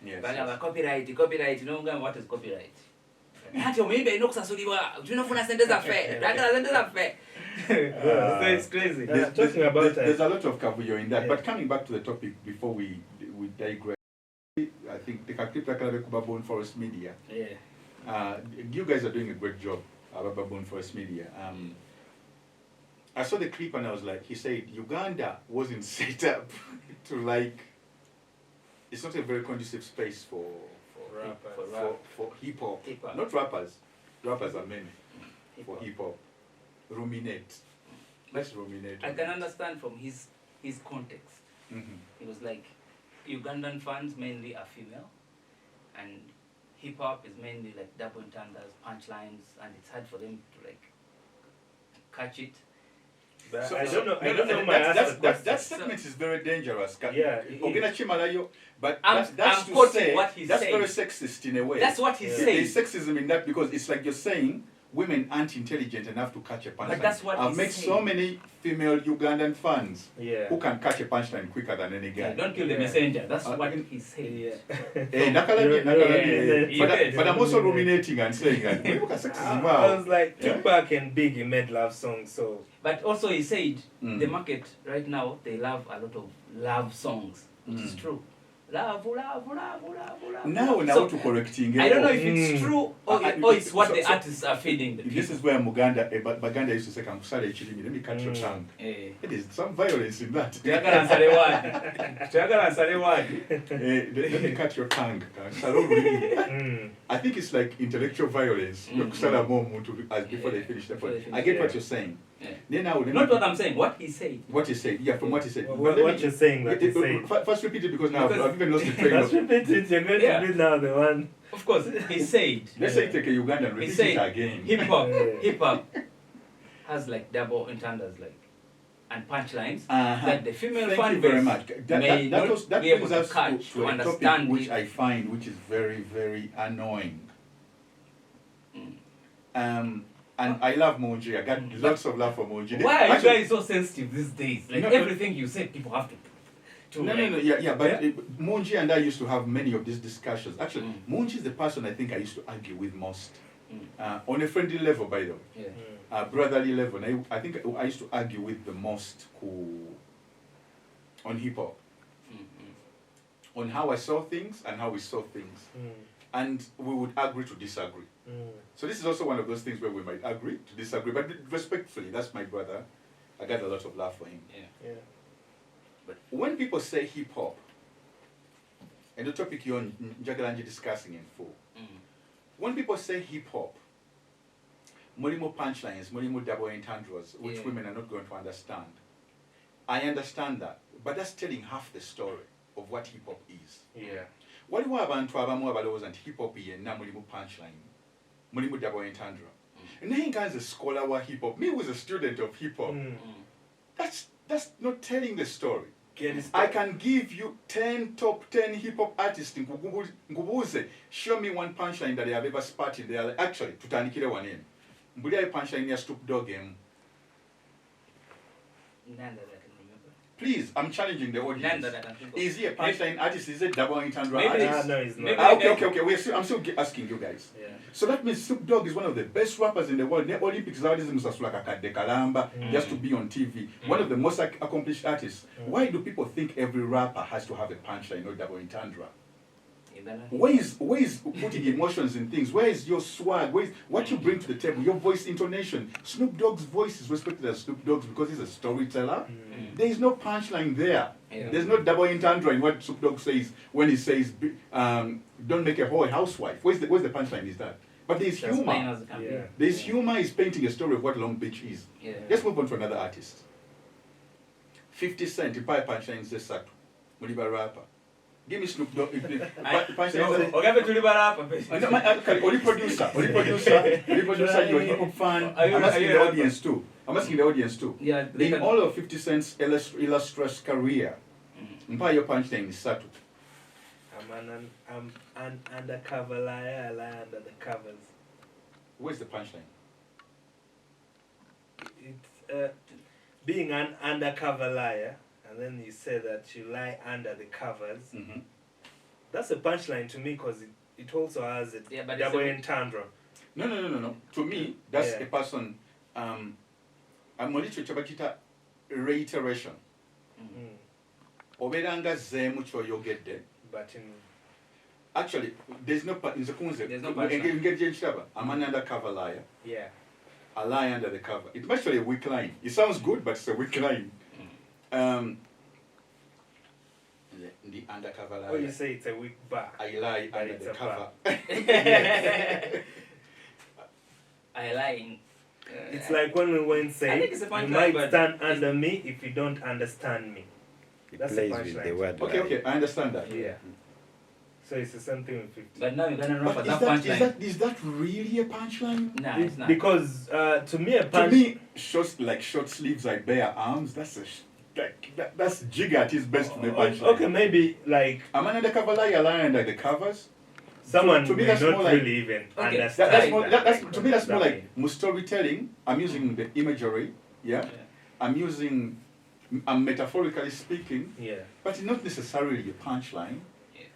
Yes. But copyright, you know what is copyright? Hati omuyimbi alina okusasulibwa tulina okufuna sente zaffe twagala sente zaffe. So it's crazy. There's a lot of kabuyo in that. But coming back to the topic before we digress, I think the Babon Forest Media. Yeah. You guys are doing a great job about Babon Forest Media. I saw the clip and I was like, he said Uganda wasn't set up to like. It's not a very conducive space for hip hop. Not rappers. Rappers are many for hip-hop. Ruminate. Let's ruminate. I can understand from his context. It was like Ugandan fans mainly are female, and hip-hop is mainly like double entendres, punchlines, and it's hard for them to like catch it. But So, I don't know. I no, don't know. that statement is very dangerous. Yeah, But I'm that's to quoting say what he's that's saying. very sexist in a way. That's what he's saying. There's sexism in that because it's like you're saying women aren't intelligent enough to catch a punchline. But that's what I've he's met saying. so many female Ugandan fans Yeah. who can catch a punchline quicker than any guy. Don't kill the messenger. That's what in- he's saying. Yeah. But I'm also ruminating and saying that. Look at sexism. I was Wow. like, Tupac and Biggie made love songs, so But also he said the market right now, they love a lot of love songs, which is true. Love. Now So, to correcting. I don't know if it's true or it's what the so- artists are feeding the This people. is where Baganda used to say, "Kamusale chilimi, let me cut your tongue." It is some violence in that. Tuyagala nsale word. Let me cut your tongue. I think it's like intellectual violence. Kusala more muntu as before they finish the Before point. they I finish, get what you're saying. Yeah. Then now, Not what I'm saying, what he said. What he said. Yeah, from what he said. But what let me- you're saying that he said. First repeat it because now Because- I've even lost the train Let's of. repeat it. You're going to be now the one. Of course, he said Let's say take a Ugandan, he repeat it said again. hip hop has like double entendres like and punchlines that the female Thank fan you very base much. may not That be able brings to us catch, to a topic understand which it. I find which is very, very annoying. And I love Moji. I got lots of love for Moji. Why are you Actually, guys so sensitive these days? Like No, everything you say, people have to. No, but Munji and I used to have many of these discussions. Actually, Munji is the person I think I used to argue with most. On a friendly level, by the way. Yeah. Brotherly level. I think I used to argue with the most on hip hop. On how I saw things and how we saw things. And we would agree to disagree. So this is also one of those things where we might agree to disagree, but respectfully, that's my brother. I got a lot of love for him. Yeah. But when people say hip hop, and the topic you're Njagalanji discussing in full, when people say hip hop, mulimo punchlines, mulimo double entendres, which women are not going to understand. I understand that, but that's telling half the story of what hip hop is. Yeah. Waliwo abantu abamu abalowooza nti hip hop yenna mulimu punchline, mulimu double entendre. Naye nga as a scholar wa hip hop, me who was a student of hip hop, that's not telling the story. I can give you 10 top 10 hip hop artists ngubuze, show me one punchline that they have ever spotted. They are like, actually, tutandikire wanene. Mbuli ayo punchline ya Snoop Dogg emu. None that I can remember. Please, I'm challenging the audience. None that I can think of. Is he a punchline artist? Is he a double entendre Maybe artist? No, he's Maybe not. Okay. I'm still asking you guys. Yeah. So that means Snoop Dogg is one of the best rappers in the world. The Olympics Kalamba just to be on TV. One of the most accomplished artists. Why do people think every rapper has to have a punchline or double entendre? Where is putting emotions in things? Where is your swag? Where is what you bring to the table? Your voice intonation. Snoop Dogg's voice is respected as Snoop Dogg's because he's a storyteller. There is no punchline there. There's no double entendre in what Snoop Dogg says when he says, "Don't make a whore a housewife." Where's the punchline? Is that? But there's humor. There's humor. Is painting a story of what Long Beach is. Let's move on to another artist. 50 Cent. You buy punchline says Satu. Muliba rapper. Give me Snoop Dogg. Only producer, you're a hip hop fan. I'm asking the audience too. Yeah, In all of 50 Cent's illustrious career, your punchline is Satu. I'm an undercover liar. I lie under the covers. Where's the punchline? It's being an undercover liar, and then you say that you lie under the covers. That's a punchline to me because it also has a double entendre. No. To me, that's a person. I'm literature, but it's reiteration. Oberanga zemu choyogedde. But in actually, there's no punchline. I'm an undercover liar. Yeah. A lie under the cover. It's actually a weak line. It sounds good, but it's a weak line. The undercover liar. Or you say it's a weak bar. I lie But under it's the a cover. line. It's like when we went I say, think it's a you punchline, might but stand under me if you don't understand me. It That's plays a with the punchline. word. Okay, line. okay, I understand that. Yeah. So it's the same thing with 50. But now Ugandan But rappers have punchline. is that really a punchline? Nah, it's not. Because to me, a To punch. me, short sleeves, like bare arms, that's that's jigger at his best for me punchline. Okay, maybe like I'm an undercover liar under the covers. someone to me may that's not more like- really even Okay, understand. That's more, that, that's to me that's more that like storytelling. I'm using the imagery, yeah. I'm metaphorically speaking, Yeah. but not necessarily a punchline.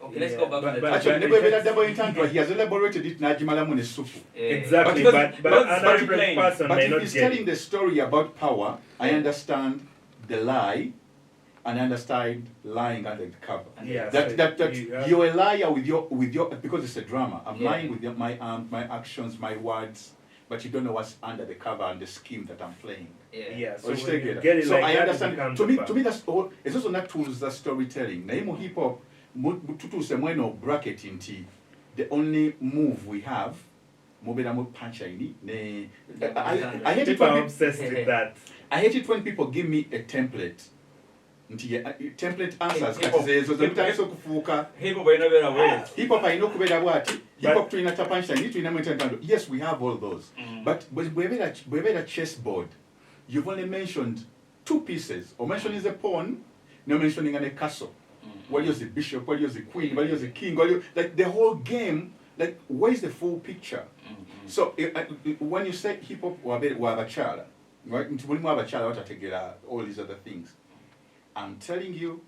Okay, let's go back to the Actually, but never it even double entendre. He has elaborated it. Najimala mune supu. Exactly, Because- but because an average storytelling- person But may if not he's get telling it. the story about power, I understand the lie, and I understand lying under the cover. Yeah, That so you have- you're a liar with your because it's a drama. I'm Yeah. lying with my arms, my actions, my words, but you don't know what's under the cover and the scheme that I'm playing. Yeah, so Or when stay you together. get it So like I that, it understand. becomes To me, a to me, that's all. It's also not tools that storytelling. Name hip hop, mututu semweno bracket inti. The only move we have, mobile mo punchline. I hate it people are when obsessed with that. I hate it when people give me a template. Template answers. Hip hop. Kufuka. Hip hop inobera ways. Hip hop I know kubera bwati. Hip hop tulina punchline. Tulina mwentendo. Yes, we have all those. But a chessboard, you've only mentioned two pieces. Or mentioning the pawn, no mentioning a castle. What is the bishop? What is the queen? What is the king? Like the whole game. Like where's the full picture? So when you say hip hop, wabachala, right? All these other things. I'm telling you,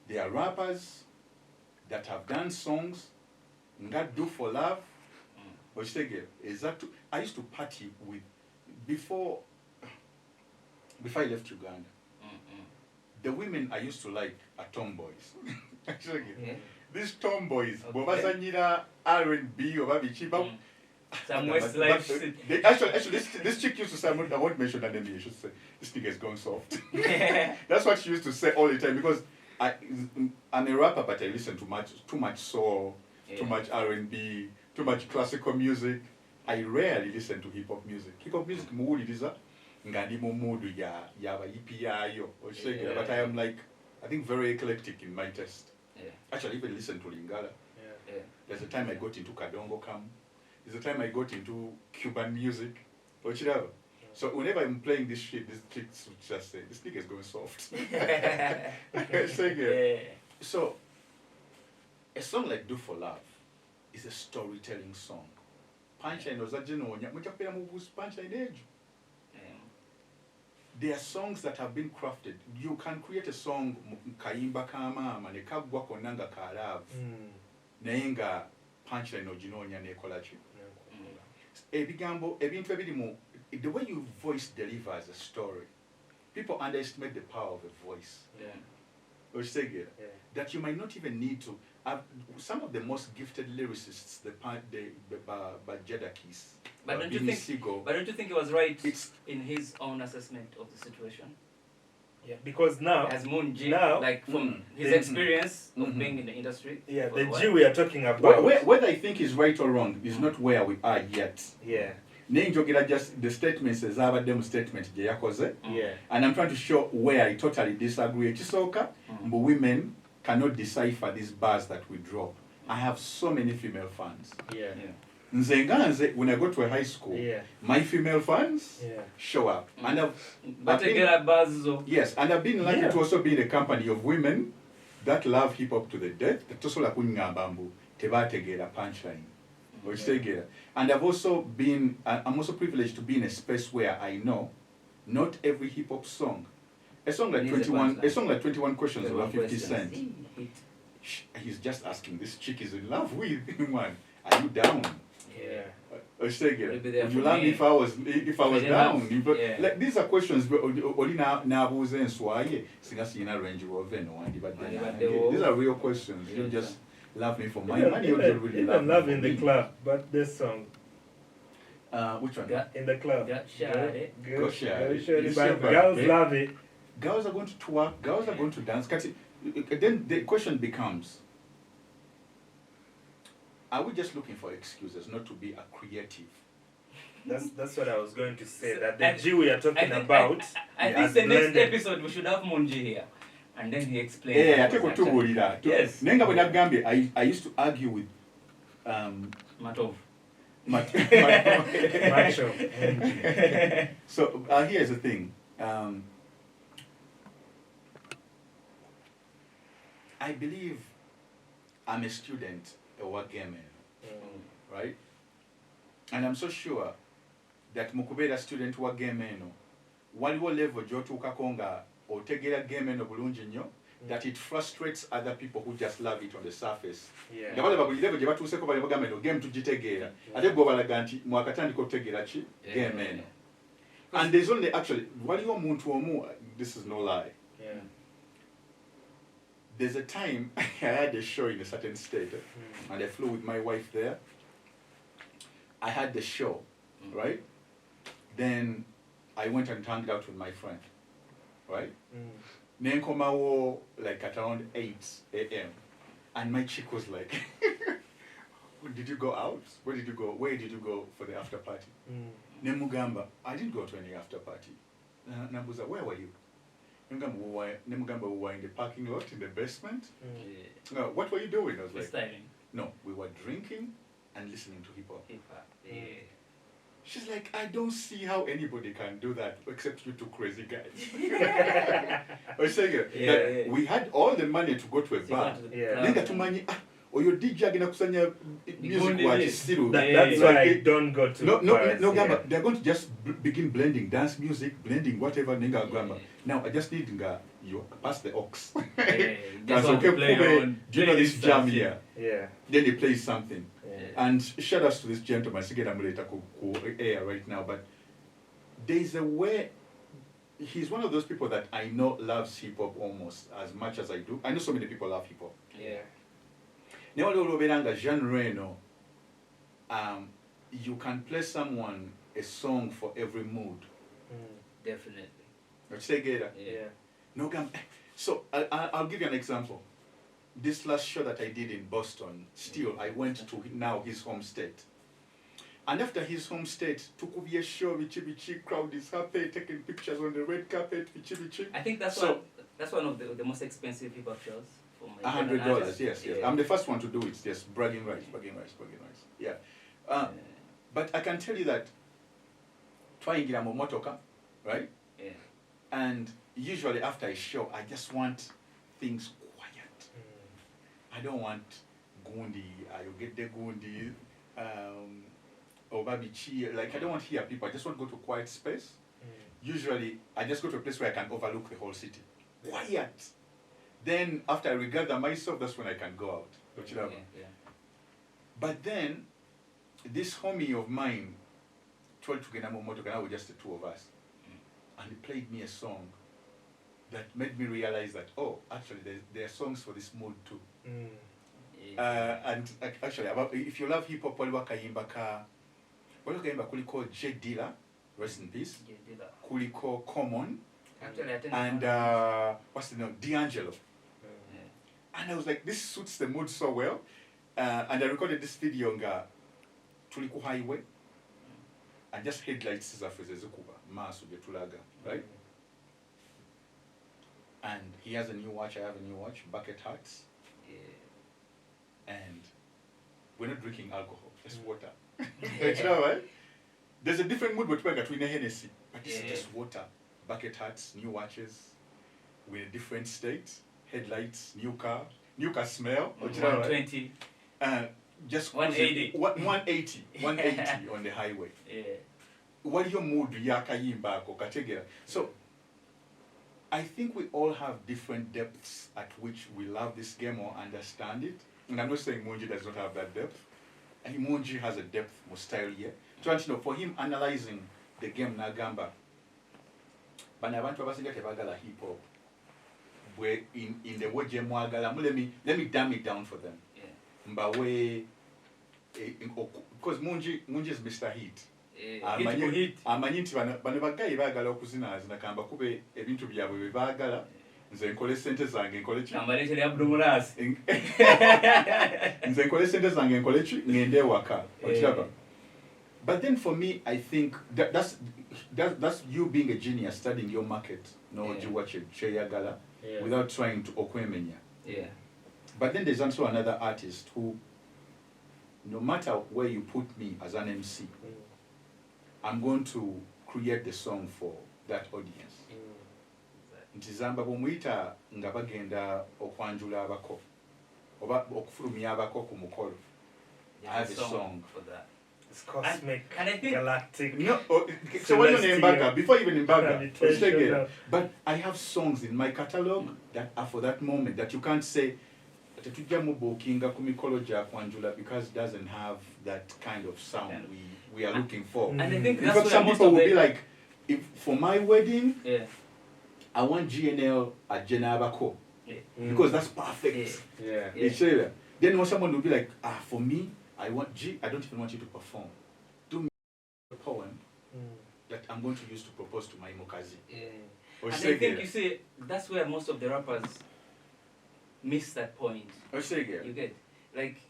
there are rappers that have done songs that do for love. I used to party with before I left Uganda. The women I used to like are tomboys. Actually, these tomboys, bobazanyira R&B or babichi. Some Westlife. Actually, this chick used to say, I won't mention her name. She should say, this nigga's gone soft. That's what she used to say all the time because I'm a rapper, but I listen to too much soul, too much R&B, too much classical music. I rarely listen to hip hop music. Hip hop music, ngandi mu mood ya ba EPI but I am like, I think very eclectic in my taste. Actually, even listen to Lingala. There's a time I got into Kadongo Kam. There's a time I got into Cuban music. Or whatever. So whenever I'm playing this shit, this chicks would just say, this nigga's going soft. So a song like Do For Love is a storytelling song. Punchline was that punchline. There are songs that have been crafted. You can create a song Kaimba Kama Manekagwa Konanga Karav. Nainga punchline ojinonya nekolachi. Ebigambo ebintu ebirimu, the way you voice delivers a story. People underestimate the power of a voice. That you might not even need to. Some of the most gifted lyricists, the Jedakis. But don't you think he was right in his own assessment of the situation? Yeah, because now, as Moon G, now, like from his experience of being in the industry. Yeah, the G we are talking about. Whether I think is right or wrong is not where we are yet. Yeah. Nenjogera just the statements as our demo statement yakoze. Yeah. And I'm trying to show where I totally disagree. Chisoka, but women cannot decipher these bars that we drop. I have so many female fans. Yeah. Nzenganze, when I go to a high school, my female fans show up. And yes, and I've been lucky to also be in a company of women that love hip hop to the death. And I'm also privileged to be in a space where I know not every hip hop song. A song like 21 Questions about 50 Cent. He's just asking, this chick is in love with one. Are you down? Yeah. Would you love me if I was down? Like these are questions these are real questions. You don't just love me for my money, you don't really love me. Love in the club, but this song. Which one? In the club. Go share it. Girls love it. Girls are going to twerk, girls are going to dance. Then the question becomes, are we just looking for excuses not to be a creative? That's what I was going to say. That the G we are talking about. I think the next episode we should have Munji here, and then he explains. Yeah, I take what to yes. Nenga when Gambia, I used to argue with Matov. Macho. So here's the thing. I believe I'm a student at Wagame, right? And I'm so sure that mukubera student wa game eno waliwo level jotuuka konga otegera game eno bulungi nnyo that it frustrates other people who just love it on the surface. Yeah. Nga bale babuli level gye batuuseko bali bagamba eno game tugitegeera ate gwe balaga nti mwakatandika okutegeera ki game eno. And there's only actually waliwo omuntu omu, this is no lie. Yeah. There's a time I had a show in a certain state and I flew with my wife there. I had the show, right? Then I went and hung out with my friend, right? Nenkomawo like at around 8 a.m. And my chick was like, did you go out? Where did you go? Where did you go for the after party? Nemugamba, I didn't go to any after party. Nabuza, where were you? Nemugamba, we were in the parking lot in the basement. What were you doing? I was like, no, we were drinking and listening to hip hop. She's like, I don't see how anybody can do that except you two crazy guys. I was saying that we had all the money to go to a bar. Or your DJ agenda kusanya music wa kisiru. That's why I don't go to bars. No, Gamba. They're going to just begin blending dance music, blending whatever ninga Gamba. Now I just need you pass the aux. That's okay. Do you know this jam here? Yeah. Then they play something. And shout out to this gentleman, air right now, but there's a way, he's one of those people that I know loves hip hop almost as much as I do. I know so many people love hip hop. Yeah. Genre, you can play someone a song for every mood. Definitely. Yeah. No, so I'll give you an example. This last show that I did in Boston, still I went to now his home state. And after his home state, took be a show, Vichi, crowd is happy, taking pictures on the red carpet, Vichi. I think that's one of the most expensive hip hop shows. $100, yes. I'm the first one to do it, yes, bragging rights. Yeah. But I can tell you that, trying to get a motoka, right? Yeah. And usually after a show, I just want things quiet. I don't want gundi, you get the gundi, or babichi, like I don't want to hear people, I just want to go to a quiet space. Usually, I just go to a place where I can overlook the whole city. Quiet. Then, after I regather myself, that's when I can go out. But then, this homie of mine told to get a motor, and I was just the two of us. And he played me a song that made me realize that, oh, actually, there are songs for this mood too. And actually, if you love hip hop, Kuliko J Dilla, rest in peace. Kuliko Common. And what's the name? D'Angelo. And I was like, this suits the mood so well. And I recorded this video on Tuliku Highway. And just headlights is after Zukuba, Masu Betulaga, right? And he has a new watch, I have a new watch, bucket hats. And we're not drinking alcohol, just water. You know, right? There's a different mood between a Hennessy, but this is just water. Bucket hats, new watches, we're in a different state, headlights, new car smell. 120. Just 180. 180 on the highway. What your mood yakayimba ko kategera. So I think we all have different depths at which we love this game or understand it. And I'm not saying Munji does not have that depth. And Munji has a depth more style here. So you know, for him analyzing the game Nagamba, but I want to ask bagala hip hop. Where in the way let me dumb it down for them. Mbawe because Munji is Mr. Heat. Amanyi nti bano bagayi baagala okuzina zinakamba kube ebintu byabwe bye baagala nze nkole sente zange nkole ki nze nkole sente zange nkole ki ngende ewaka okiraba But then for me, I think that's you being a genius, studying your market, you watch it, Cheyagala, without trying to okwemenya. Yeah. But then there's also another artist who, no matter where you put me as an MC, I'm going to create the song for that audience. Nti Zamba bumuita nga bagenda okwanjula abako oba okufulumya abako ku mukolo. I have a song for that. It's cosmic, and I think galactic. No, so when you're embarked, before even embarked, but I have songs in my catalog that are for that moment that you can't say because it doesn't have that kind of sound we are looking for. And I think in fact, some people will be like, if for my wedding, I want GNL at Jenabako because that's perfect. Yeah. Then when someone will be like, for me, I don't even want you to perform. Do me a poem that I'm going to use to propose to my Mokazi. And I think you see, that's where most of the rappers miss that point. You get, like,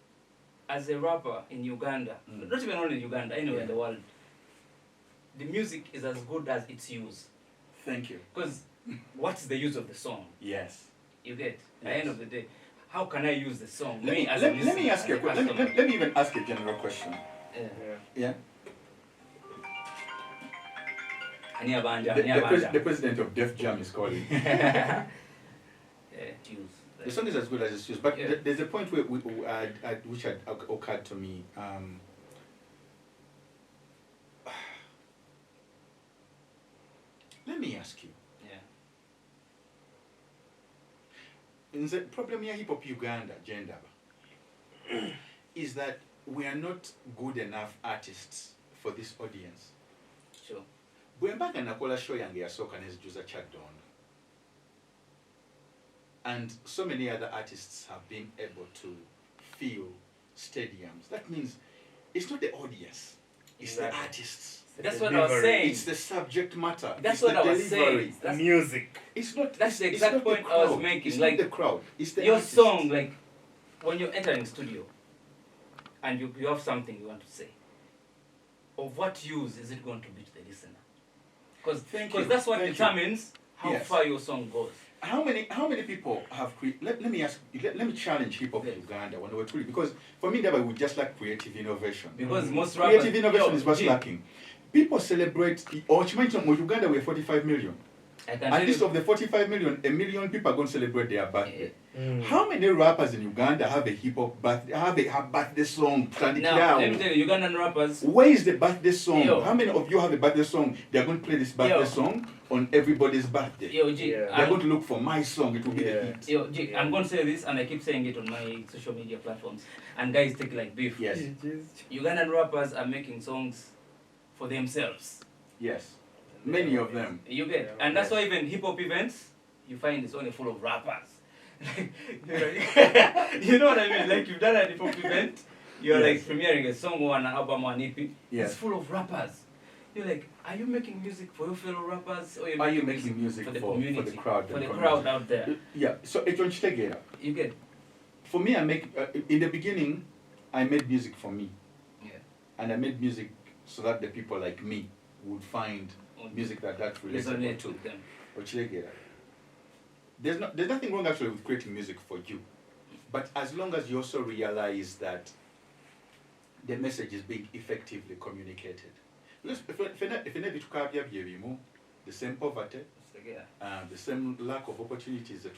as a rapper in Uganda, not even only in Uganda, anywhere in the world, the music is as good as its use. Thank you. Because what's the use of the song? Yes. You get, at the end of the day, how can I use the song? Let me ask you a question. Let me even ask a general question. Yeah. The president of Def Jam is calling. The song is as good as it's used, but there's a point where which had occurred to me. Let me ask you. In the problem here, hip hop Uganda, gender, is that we are not good enough artists for this audience. Sure. Bwembaga nakola show yange yasoka nezijuza Chadon. And so many other artists have been able to fill stadiums. That means it's not the audience, it's the artists. That's what I was saying. It's the subject matter. That's what I was saying. The music. It's not. That's the exact point I was making. It's like not the crowd. It's the your artist. song. Like when you're entering studio, and you have something you want to say. Of what use is it going to be to the listener? Because that's what determines how far your song goes. How many people have let me ask. Let me challenge hip hop Uganda when we're truly, because for me that would just like creative innovation. Because most rappers, creative innovation is what's lacking. People celebrate, or in Uganda we're 45 million. At least of the 45 million, 1 million people are going to celebrate their birthday. How many rappers in Uganda have a hip hop birthday, have a birthday song? Now, let me tell you, Ugandan rappers. Where is the birthday song? How many of you have a birthday song? They're going to play this birthday song on everybody's birthday. They're going to look for my song, it will be a hit. I'm going to say this, and I keep saying it on my social media platforms, and guys take it like beef. Yes. Ugandan rappers are making songs for themselves. Yes. Many of them. You get, and that's why even hip hop events, you find it's only full of rappers. You know what I mean? Like you've done a hip hop event, you're like premiering a song or an album or an EP. It's full of rappers. You're like, are you making music for your fellow rappers, or are you making music for the community, for the crowd, for the crowd out there? Yeah. So you get. For me, I make in the beginning, I made music for me. And I made music so that the people like me would find music that related to them. There's nothing wrong actually with creating music for you, but as long as you also realize that the message is being effectively communicated. Because the same poverty, the same lack of opportunities that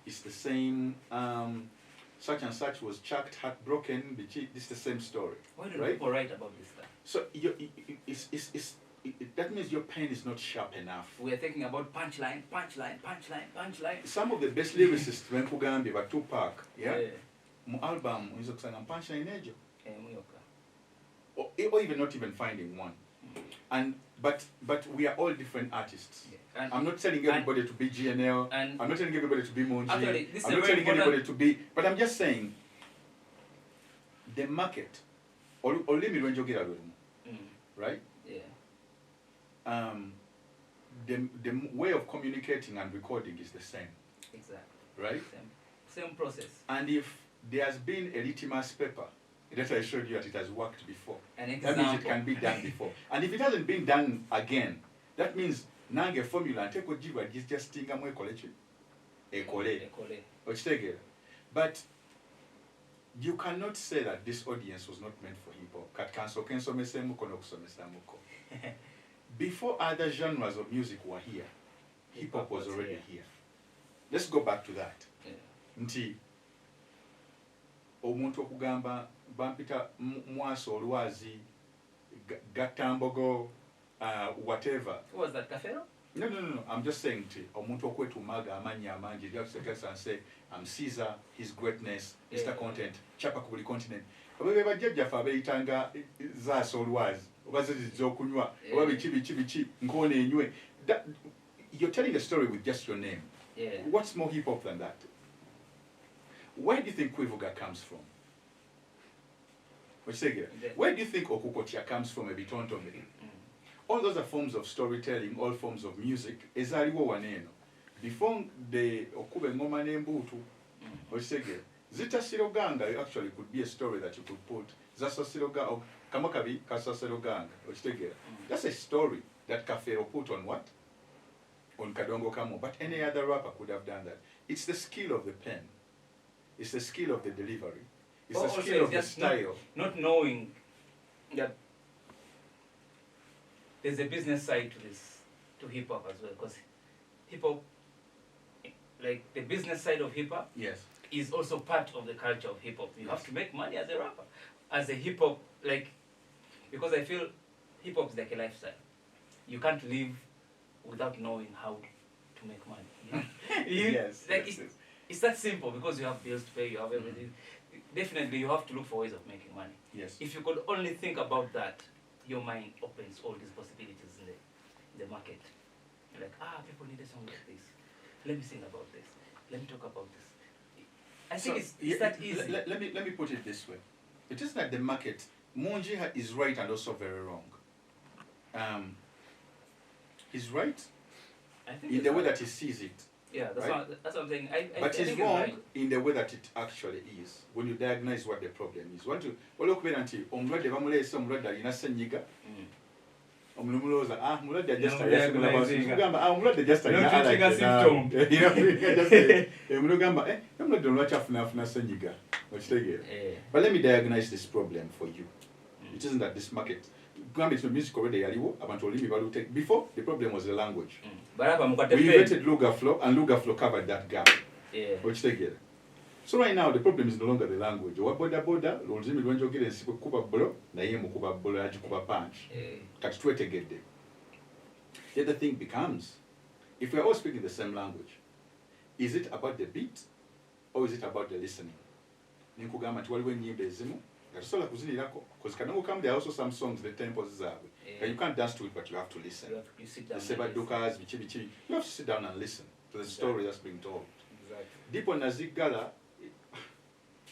it's the same such and such was chucked, heartbroken. It's the same story. Why do people write about this stuff? So that means your pen is not sharp enough. We are thinking about punchline. Some of the best lyricists when Kawempe were Tupac, mu album is punchline ejo. Or even not even finding one. And but we are all different artists. I'm not telling everybody to be GNL. I'm not telling everybody to be Monji. Actually, I'm not telling anybody to be. But I'm just saying the market. Right? The way of communicating and recording is the same. Exactly. Right? Same process. And if there has been a litmus paper That I showed you that it has worked before. That means it can be done before. And if it hasn't been done again, that means nange formula take ojibwa just tinga mu ekole. But you cannot say that this audience was not meant for hip hop. Before other genres of music were here, hip hop was already here. Let's go back to that. Nti omuntu okugamba bampita mwaso olwazi gatambogo whatever. What was that, Kafero? No. I'm just saying omuntu okwetumaga amanya amanji. You have to say and say I'm Caesar, his greatness, Mr. Content, chapa ku buli continent. Abebe bajjajja fa abeyitanga zaso olwazi. Obazizo okunywa. Oba bichi nkone enywe. You're telling a story with just your name. Yeah. What's more hip hop than that? Where do you think Kwivuga comes from? Where do you think Okukotia comes from? A bitontombe. All those are forms of storytelling, all forms of music. Ezaliwo waneno. Before the Okube Ngoma Nembutu, Zita Siroganga actually could be a story that you could put. Zasa Siroga Kamakabi Kasa Siroganga. That's a story that Kafero put on what? On Kadongo Kamo. But any other rapper could have done that. It's the skill of the pen. It's the skill of the delivery. It's the skill of the style. Not knowing that there's a business side to this, to hip hop as well, because hip hop, like the business side of hip hop, yes, is also part of the culture of hip hop. You have to make money as a rapper, as a hip hop, like, because I feel hip hop is like a lifestyle. You can't live without knowing how to make money. Yes, like it's that simple, because you have bills to pay, you have everything. Definitely, you have to look for ways of making money. Yes. If you could only think about that, your mind opens all these possibilities in the market. You're like, people need a song like this. Let me sing about this. Let me talk about this. I think it's that easy. Let me put it this way. It isn't that the market, Monji is right and also very wrong. He's right in the way that he sees it. Yeah, that's, right? That's what I'm saying. But he's wrong in the way that it actually is, when you diagnose what the problem is. Want to look anti omulwadde bamulese omulwadde alina ssenyiga omulumuloza mulwadde just omulwadde just omulugamba omulwadde olwaki afuna ssenyiga okitegeera. But let me diagnose this problem for you. It isn't that this market to music already yaliwo abantu olimi balute. Before, the problem was the language. We invented Lugaflow, and Lugaflow covered that gap. So right now the problem is no longer the language. Boda oluzimi lwenjogera ensiko kuba bolo naye mukuba bolo agikuba punch. Kati twetegedde. The other thing becomes, if we are all speaking the same language, is it about the beat or is it about the listening? Ninkugamba nti waliwo ennyimba ezimu katusobola kuzinirako, because Kadongo there are also some songs the tempos zaabwe. And you can't dance to it, but you have to listen. You sit down. The Sebadukas, bichi. You have to sit down and listen to the story that's being told. Exactly. Deep on Nazigala,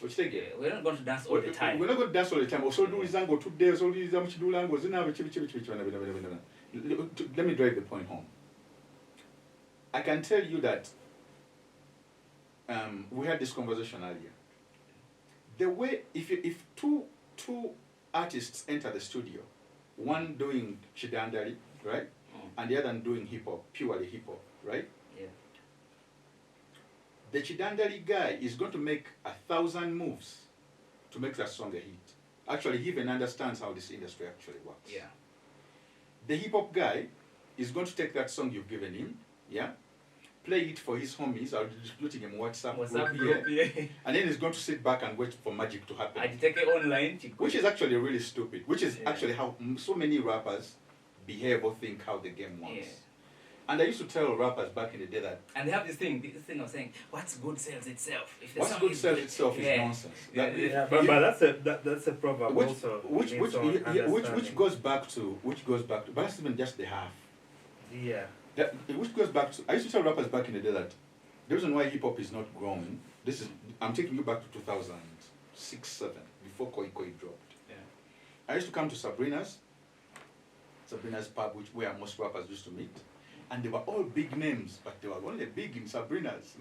we're not going to dance all the time. We're not going to dance all the time. Also, do Zango 2 days, all these Lango, let me drive the point home. I can tell you that we had this conversation earlier. The way, if two artists enter the studio, one doing chidandari, right, and the other doing hip hop, purely hip hop, right? Yeah. The chidandari guy is going to make 1,000 moves to make that song a hit. Actually, he even understands how this industry actually works. Yeah. The hip hop guy is going to take that song you've given him, yeah, play it for his homies, or distributing him WhatsApp group, and then he's going to sit back and wait for magic to happen. I take it online, which is actually really stupid. Which is actually how so many rappers behave or think how the game works. Yeah. And I used to tell rappers back in the day that. And they have this thing of saying, "What's good sells itself." If what's good sells itself is nonsense. But that's a proverb also. Which goes back to. But that's even just the half. Yeah. Which goes back to, I used to tell rappers back in the day that the reason why hip hop is not growing, I'm taking you back to 2006-07, before KOYIKOYI dropped. Yeah. I used to come to Sabrina's pub, where most rappers used to meet, and they were all big names, but they were only big in Sabrina's.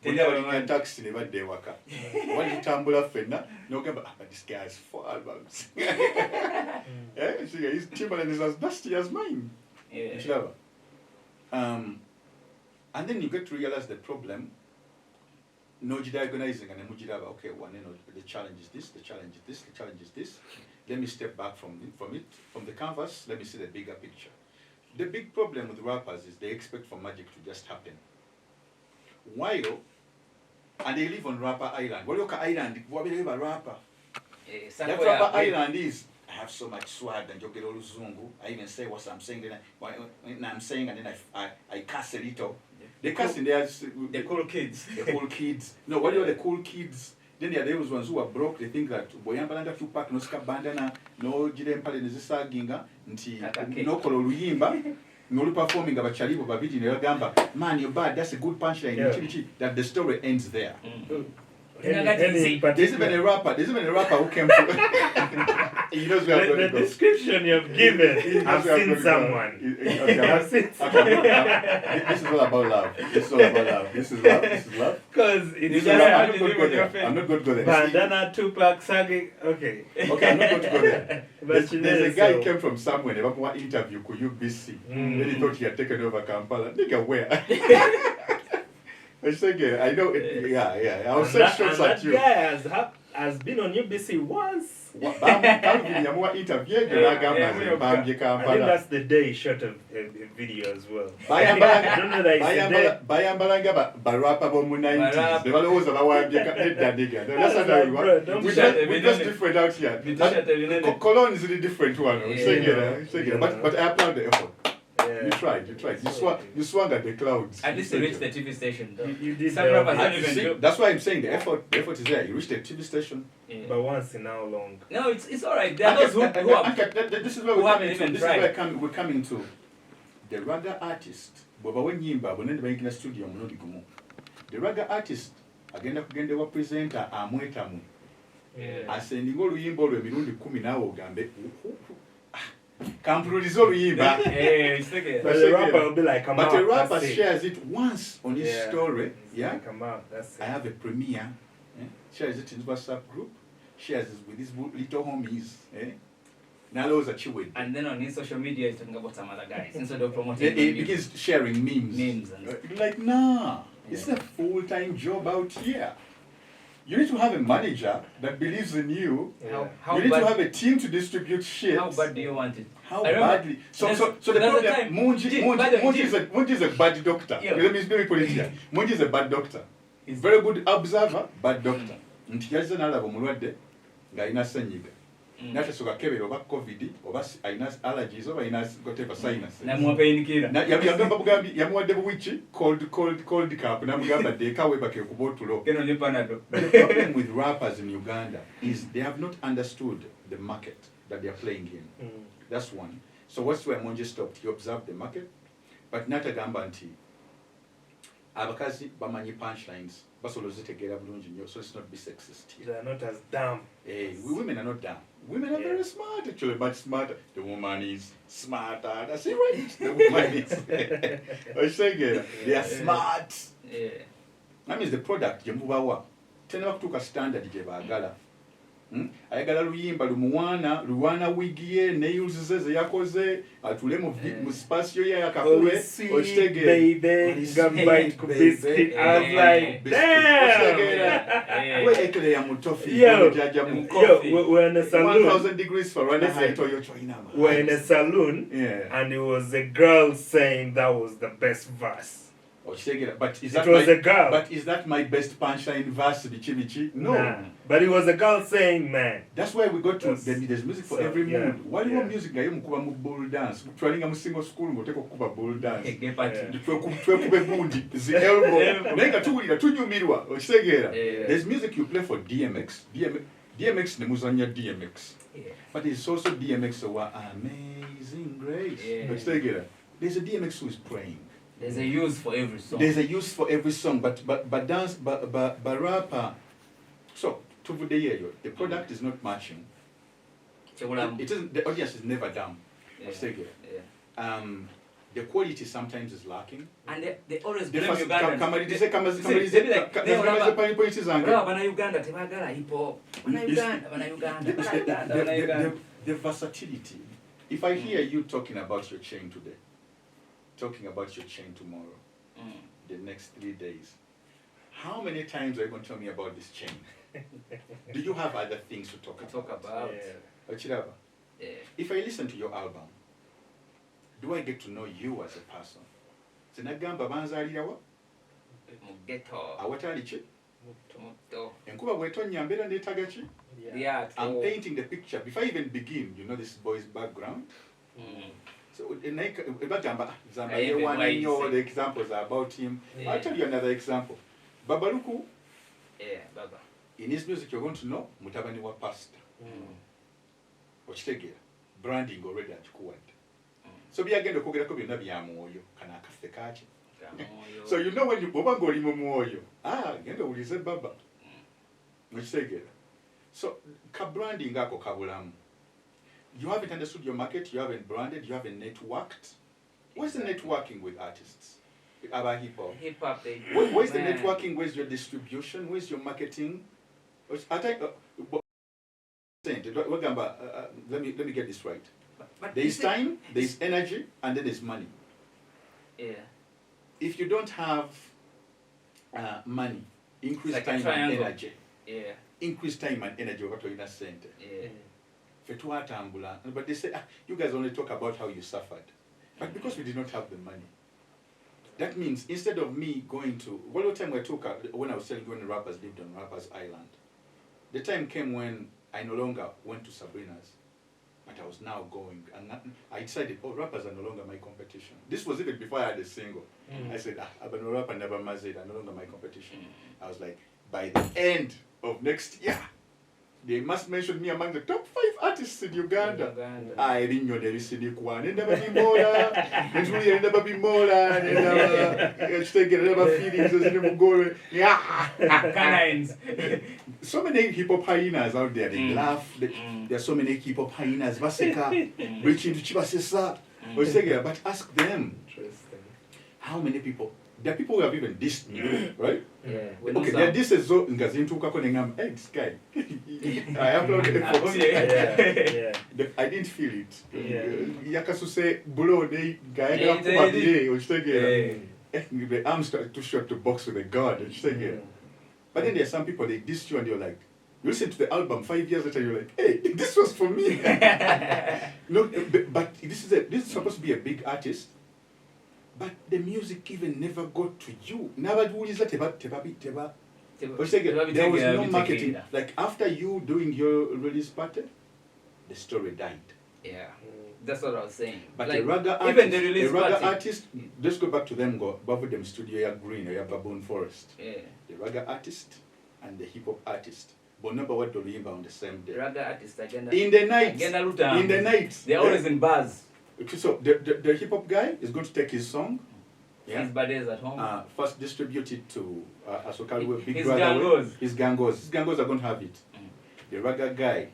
When taxi never de waka. When you tumble up fenna, no but this guy has 4 albums. His Timbaland is as dusty as mine. And then you get to realize the problem. No diagonizing and mujiraba. Okay, the challenge is this, the challenge is this, the challenge is this. Let me step back from the canvas. Let me see the bigger picture. The big problem with rappers is they expect for magic to just happen. And they live on Rapper Island. What island? What we live a rapper? That Rapper Island is. I have so much swag and Jogero Zungu. I even say what I'm saying, then I'm saying, and then I cuss a little. They cuss in there. The cool kids. The cool kids. No, what are the cool kids? Then there are those ones who are broke. They think that Boyambalanda Tupac no skabandana no Jirempale Nizisa Ginga nti no kolo luyimba no performing abachalibo babiti ne bagamba man you're bad, that's a good punchline. That the story ends there. There's even a rapper who came to he knows where I'm going to go. The description you've given, I've seen someone. I've seen someone. This is all about love. This is all about love. This is love. This is love. Because it's I'm not going to go there. I'm not going to go there. Bandana, Tupac, Sagi. Okay. Okay, I'm not going to go there. There's a guy who came from somewhere. They want one interview. Could you BC? Then he thought he had taken over Kampala. Nigga, where? I know it. Yeah. I was so shocked at you. That guy has been on UBC once. I think that's the day he shot a video as well. I don't know that it's the day. Bayambalanga barapa bomu 90s. They were always about that nigga. That's how we work. We're just different out here. Cologne is a different one. But I applaud the effort. You tried. You swung at the clouds. At least you reached the TV station. You did. Some rappers don't even do. That's why I'm saying the effort is there. You reached the TV station. But once in how long? No, it's alright. There are those who have. This is where we're coming to. This is where we're coming to. The raga artist. The raga artist. Agenda kugenda wa presenter amwetamu. Asendinga oluyimba olwo emirundi 10 nawe ogambe. Kampuliza oluyimba. But the rapper will be like, come out. But the rapper shares it once on his story. Yeah. Come out. That's it. I have a premiere. Shares it in his WhatsApp group. Shares it with his little homies. And then on his social media, he's talking about some other guys instead of promoting. He begins sharing memes. And like, nah, it's a full-time job out here. You need to have a manager that believes in you. You need to have a team to distribute shit. How bad do you want it? How badly? So the problem, Munji is a bad doctor. Let me put it here. Munji is a bad doctor. He's very good observer, bad doctor. Ntiyaza nalaba omulwadde nga alina senyiga. Natasooka kebera oba COVID oba alina allergies oba alina whatever sinus. Namuwa painkiller. Yagamba bugambi yamuwadde buwichi cold cup namugamba deka webake kuba otulo. Keno ne panado. The problem with rappers in Uganda is they have not understood the market that they are playing in. That's one. So what's where Monje stopped? He observed the market, but natagamba nti abakazi bamanyi punchlines basobola zitegera bulungi nnyo, so let's not be sexist here. They are not as dumb. Women are not dumb. Women are very smart, actually, much smarter. The woman is smarter. That's it, right? The woman is. They are smart. That means the product, Jemubawa. Tena bakutuuka standard gye baagala. Ayagala luyimba luwana wigi ye nails ze ze yakoze atule mu spatio ye yakakule baby gambite ku biscuit. I was like damn we ekele ya mutofi jaja mu coffee. We're in a saloon 1000 degrees for running high to your China. We're in a saloon and it was a girl saying that was the best verse. But is that my best punchline verse? No. Nah. But it was a girl saying, man. That's why we got to there's music for every mood. Why do you want music? I mukuba mu ball dance. Trying a single school go take kuba ball dance. The elbow. Nenga tuwulira tunyumirwa. There's music you play for DMX. DMX ne muzanya DMX. But it's also DMX so amazing grace. There's a DMX who is praying. There's a use for every song. There's a use for every song, but dance, but rapper. So the product is not matching. It isn't. The audience is never dumb. the quality sometimes is lacking. And they always The blame first Ugandans. The versatility. If I hear you talking about your chain today, talking about your chain tomorrow, the next 3 days, how many times are you going to tell me about this chain? Do you have other things to talk about? Yeah. If I listen to your album, do I get to know you as a person? Zinagamba banzalirawa? Awatali ki? Enkuba bwetonya mbeera neetaaga ki? I'm painting the picture. Before I even begin, you know this boy's background. So bagamba Zamba the examples are about him. I'll tell you another example. Babaluku. Baba. In his music you're going to know mutabani wa pastor. Okitegera. Branding already akikuwadde. So byagenda okwogerako byonna bya mwoyo kana akaffe kaaki. So you know when you boba ng'oli mu mwoyo, genda owulize baba. Okitegera. So ka branding ako kabulamu. You haven't understood your market, you haven't branded, you haven't networked. Where's the networking with artists? About hip hop. Where's the networking? Where's your distribution? Where's your marketing? I think. Let me get this right. But there is time, there is energy, and then there's money. Yeah. If you don't have money, increase like time and energy. Yeah. Increase time and energy over to in a center. Yeah. But they say, you guys only talk about how you suffered. But because we did not have the money, that means instead of me going to, one time I took, when I was telling you when the rappers lived on Rappers Island, the time came when I no longer went to Sabrina's, but I was now going, and I decided, rappers are no longer my competition. This was even before I had a single. I said, I'm no rapper, never mazed, I'm no longer my competition. I was like, by the end of next year, they must mention me among the top 5 artists in Uganda. I didn't know there is a one. Never be more. Never be more. Never feelings. Yeah. So many hip hop hyenas out there. They laugh. There are so many hip hop hyenas. Vaseka, reaching to Chibasesa. But ask them. How many people? There are people who have even dissed me, right? Yeah. Okay, there are disses so ngazintuka ko nengam, hey, this guy. I uploaded it. I didn't feel it. Yakasuse bulo de guy kubabire ochitegera. The arms too short to box with a god ochitegera. But then there are some people they diss you and you're like, you listen to the album 5 years later, you're like, hey, this was for me. No, but this is supposed to be a big artist. But the music even never got to you. Never do is that there was no marketing. Like after you doing your release party, the story died. Yeah, that's what I was saying. But like, a raga artist, let's go back to them. Go above them studio, ya green or ya baboon forest. Yeah. The raga artist and the hip hop artist. But never what do you on the same day. Raga artist agenda. In the night. They're always in bars. So the hip hop guy is going to take his song, his buddies at home, first distribute it to Asokaliwe, Big his Brother. gangos. His gangos are going to have it. The raga guy,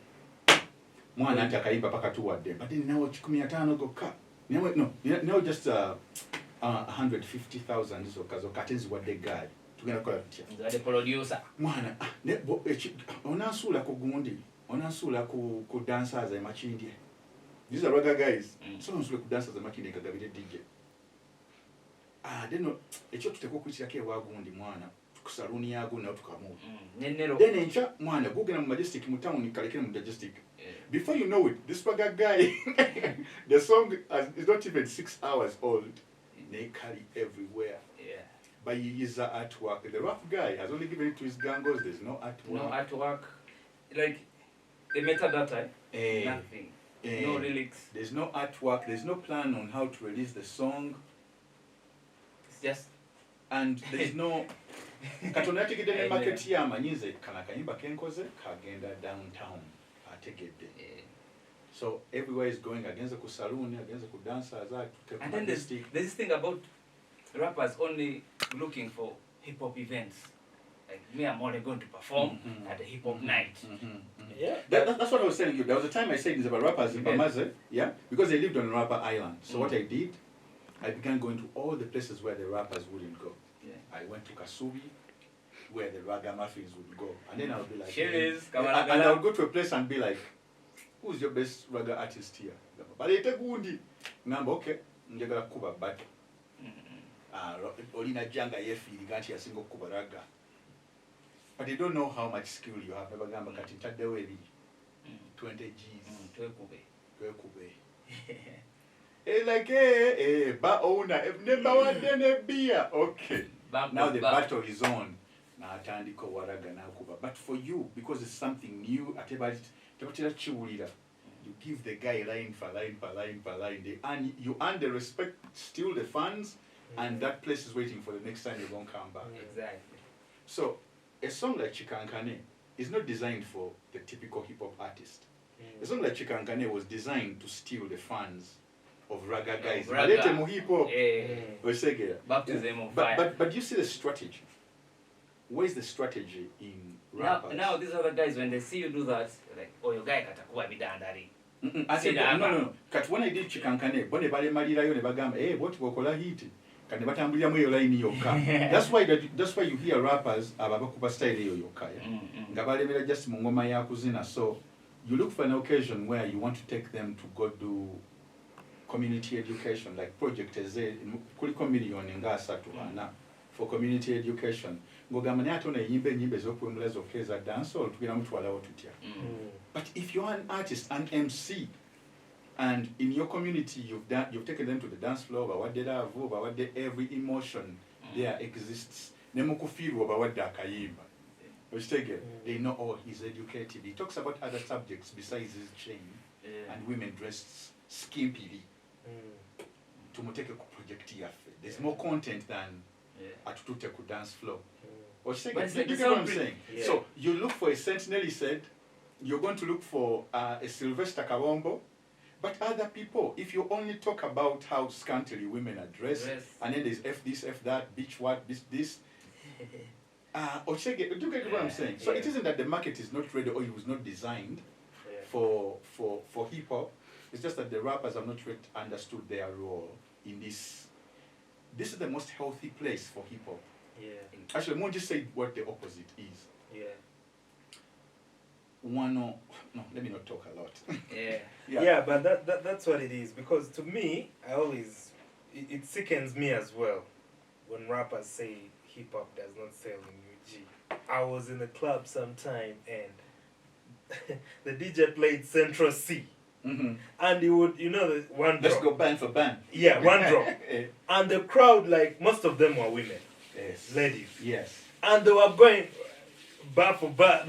mwana atakaimba paka tuwadde. But then now 15 go ka. Now just 150,000 so kazo katenzi wadde guy. Tugenda kola tutya. The producer. Mwana onasula ku gundi, onasula ku dancers emachindye. These are raga guys. Someone's like dancers and making a DJ. Then it's up to go with Yake Wagundi Mwana, Saluni Yago, now to come over. Then in chat, Mwana, Google and Majestic Mutown in California Majestic. Before you know it, this raga guy, the song is not even 6 hours old. They carry everywhere. Yeah. But he is artwork. The rough guy has only given it to his gangos. There's no artwork. No artwork. Like, the metadata, nothing. No lyrics. There's no artwork. There's no plan on how to release the song. It's just. And there's no. Katonati kidene market ya manyize kana kayimba kenkoze kagenda downtown ategedde. So everywhere is going against the saloon, against the dancers. And then there's this thing about rappers only looking for hip hop events. Like me, I'm only going to perform at a hip hop night. Yeah, that's what I was telling you. There was a time I said this about rappers in Bamaze, because they lived on Rapper Island. So what I did, I began going to all the places where the rappers wouldn't go. Yeah. I went to Kasubi, where the ragamuffins would go. And then I would be like, and I would go to a place and be like, who's your best raga artist here? But they take Gundi. Number, okay, njagala kuba bato. Olina janga yefiri ganti yasingo kuba raga. But they don't know how much skill you have. Never gamba kati tadewe 20 G's. Twekube. Like, ba owner, never one day beer. Okay. Now the battle is on. But for you, because it's something new, you give the guy line for line. You earn the respect, still the fans, and that place is waiting for the next time you're going to come back. Exactly. So, a song like Chikankane is not designed for the typical hip-hop artist. A song like Chikankane was designed to steal the fans of raga guys. But you see the strategy. Where's the strategy in rappers? Now these other guys, when they see you do that, like, oh, your guy katakuwa bidandari. I said, no. Kat when I did Chikankane, bone bale malira yo ne bagamba, hey, what wakola hit? Kane batambulira mu yo line yokka. That's why you hear rappers abakuba style yo yokka. Nga balemera just mu ngoma ya kuzina. So you look for an occasion where you want to take them to go do community education, like project eze kuliko million nga 3 ana for community education. Ngogamba ne atona nyimbe zokuwemulazo okeza dance or tugira mutwalawo tutya. But if you're an artist, an MC, and in your community you've taken them to the dance floor, about what they have, about what every emotion there exists. Nemukufiru about what dakayimba. They know, oh, he's educated. He talks about other subjects besides his chain and women dressed skimpily. Tumuteke ku project yafe. There's more content than atutute ku dance floor. You get what I'm saying? Yeah. So you look for a Sentinel, he said, you're going to look for a Sylvester Kawombo, but other people, if you only talk about how scantily women are dressed, and then there's F this, F that, bitch what, this, do you get what I'm saying? So it isn't that the market is not ready or it was not designed for hip-hop. It's just that the rappers have not yet understood their role in this. This is the most healthy place for hip-hop. Actually, Monji said what the opposite is. No, let me not talk a lot. But that's what it is. Because to me, it sickens me as well when rappers say hip-hop does not sell in UG. I was in a club sometime and the DJ played Central C. And he would, the one drop. Let's go band for band. Yeah, one drop. And the crowd, like, most of them were women. Yes. Ladies. Yes. And they were going bar for bar.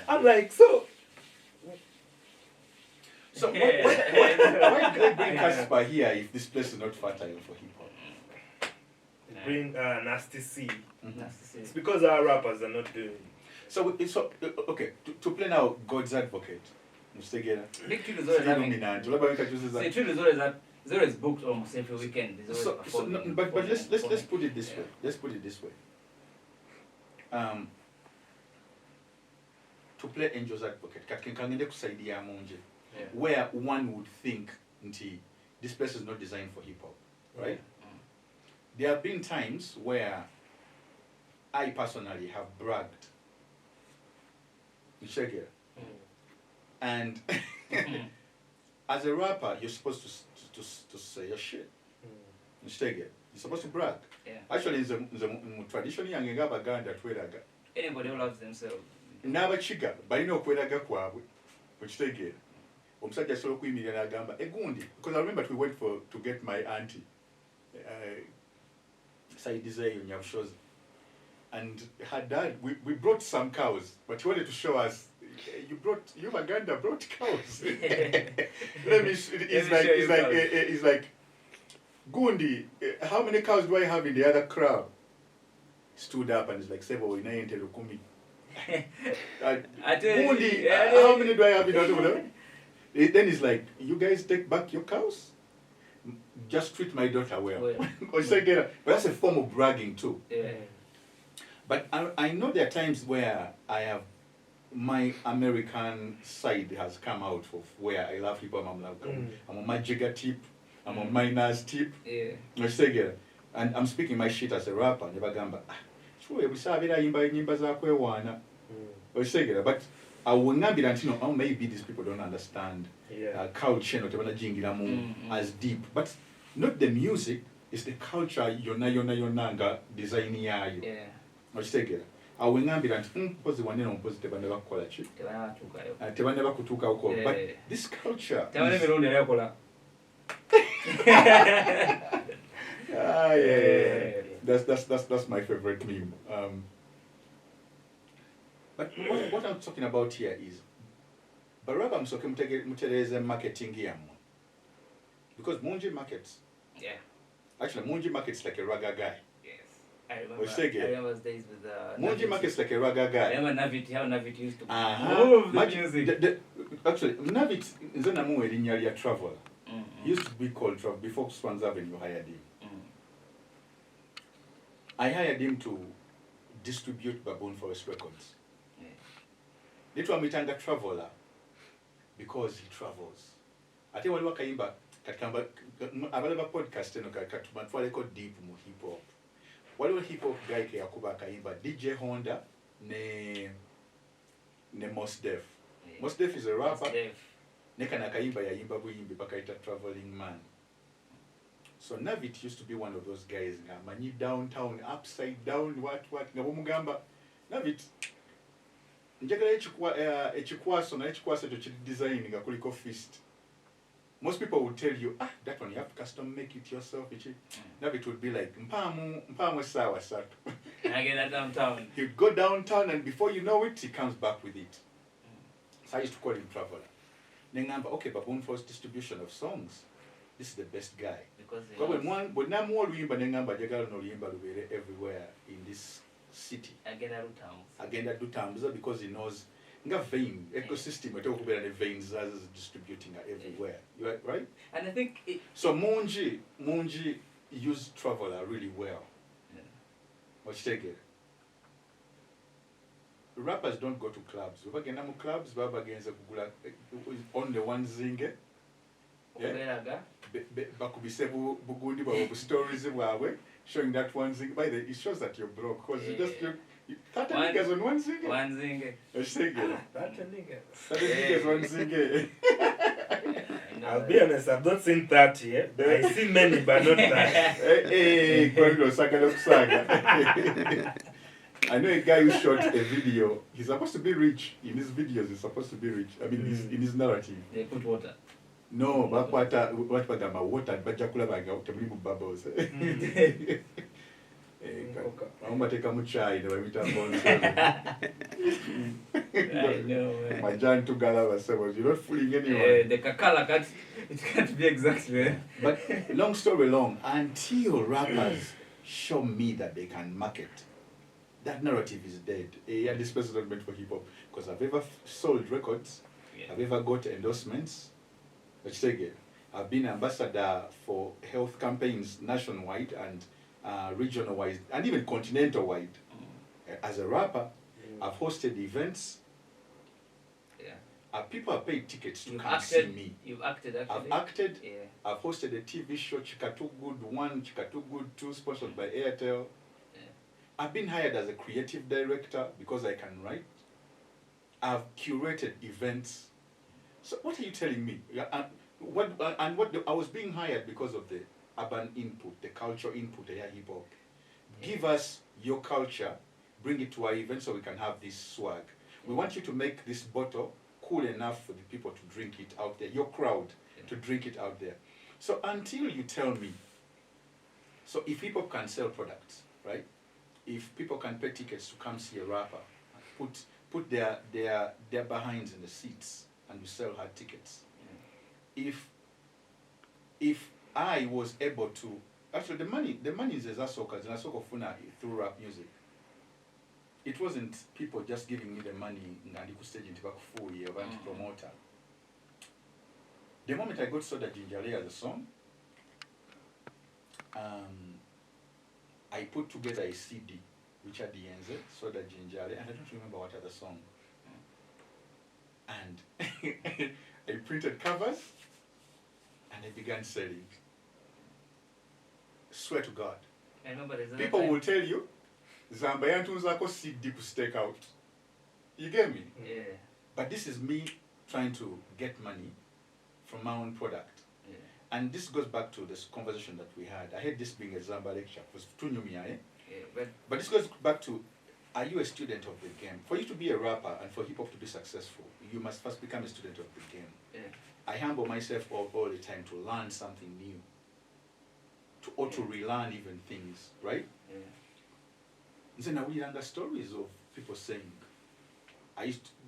I'm like, so why do they bring Casper here if this place is not fertile for hip-hop? Bring Nasty C. It's because our rappers are not doing it. So okay, to play now God's advocate. Big Tune is always booked almost every weekend. But let's put it this way. Let's put it this way. To play Angel's advocate, where one would think this place is not designed for hip hop, right? There have been times where I personally have bragged. And as a rapper, you're supposed to say your shit. You're supposed to brag. Actually, the tradition young Uganda tweraga. Anybody who loves themselves. Never chiga, but you know kweraga kwabwe. Because I remember we went to get my auntie. Shows. And her dad, we brought some cows, but he wanted to show us. Uganda brought cows. It's like, Gundi, how many cows do I have in the other crowd? Stood up and it's like, Sebo, Lukumi. Gundi, how many do I have in the other? Then it's like, you guys take back your cows? Just treat my daughter well. But that's a form of bragging too. But I know there are times where my American side has come out of where I love hip hop. I'm a Majiga tip. I'm on minors tip. Yeah. And I'm speaking my shit as a rapper. Never gamba. Sure, we saw that nyimba za kwewana. But I will not be that, maybe these people don't understand culture, as deep. But not the music, it's the culture, yonanga, design yayo. Yeah. I will not be that, was the one on positive and never call it. Never kutuka. But this culture. That's my favorite meme. But what I'm talking about here is, Baraba msoke mutereze marketing here. Because Munji markets. Yeah. Actually, Munji markets like a raga guy. Yes. I remember days with Munji markets like a raga guy. I remember Navit, how Navit used to move the music. Actually, Navit is an amu in travel. He used to be called Travel before Swans Avenue hired him. I hired him to distribute Baboon Forest Records. Little Mitanga traveler because he travels. I think when we kaimba katkamba abalaba podcast eno katuma ko deep mu hip hop. Waliwo hip hop guy ke yakuba kaimba DJ Honda ne Mos Def. Mos Def is a rapper. Ne kana kaimba ya yimba buyimbi bakaita traveling man. So Navit used to be one of those guys mani downtown upside down what ngabomugamba Navit njagala ekikwaso na ekikwaso ekyo design nga kuliko fist. Most people would tell you, that one you have to custom make it yourself. Now it would be like mpamu sawa satu. I get that downtown. He'd go downtown and before you know it, he comes back with it. So I used to call him Traveler. Nengamba, okay, Baboon Force distribution of songs. This is the best guy. Because when I'm all Nengamba Jagala no Yimba everywhere in this city. Agenda do terms because he knows nga vein ecosystem the veins as distributing everywhere. You right? And I think so Munji used Traveler really well. What you take it? Rappers don't go to clubs. We bagenda mu clubs baba genza kugula only one zinge. Bakubise bugundi bwa stories bwawe showing that one zing. By the it shows that you're broke because you just 30 niggas on one zinge. One zinge. A zinge. 30 niggas. 30 niggas one zinge. I'll be honest, I've not seen 30 yet. I see many, but not 30. Hey, saga. I know a guy who shot a video. He's supposed to be rich. In his videos, he's supposed to be rich. I mean, in his narrative. They put water. No, but what water, but Jakula baga, Tablibu bubbles. I'm going to take a muchai. I know. My giant two galava servers. You're not fooling anyone. The kakala it can't be exactly. But long story long, until rappers show me that they can market, that narrative is dead. And this person is not meant for hip hop. Because I've ever sold records, I've ever got endorsements. Let's take it. I've been ambassador for health campaigns nationwide and regional wide and even continental wide. As a rapper, I've hosted events. People have paid tickets to come see me. You've acted actually? I've acted. I've hosted a TV show, Chikatu Good 1, Chikatu Good 2, sponsored by Airtel. I've been hired as a creative director because I can write. I've curated events. So what are you telling me? I was being hired because of the urban input, the culture input, the hip hop. Give us your culture, bring it to our event so we can have this swag. We want you to make this bottle cool enough for the people to drink it out there, your crowd to drink it out there. So until you tell me, so if hip hop can sell products, right? If people can pay tickets to come see a rapper, put their behinds in the seats and we sell hard tickets. If I was able to actually the money is as soka funa through rap music. It wasn't people just giving me the money and you could stage into back 4 years of promoter. The moment I got Soda Gingerly as a song, I put together a CD, which had the NZ, Soda Gingerly, and I don't remember what other song. And I printed covers, and I began selling. swear to God. I remember there's People will tell you, Zamba yantunzako CD to stake out. You get me? Yeah. But this is me trying to get money from my own product. Yeah. And this goes back to this conversation that we had. I had this being a Zamba lecture. It was too new me, eh? Yeah, but this goes back to, are you a student of the game? For you to be a rapper and for hip hop to be successful, you must first become a student of the game. Yeah. I humble myself all the time to learn something new. Or to relearn even things, right? Yeah. Then I will hear stories of people saying,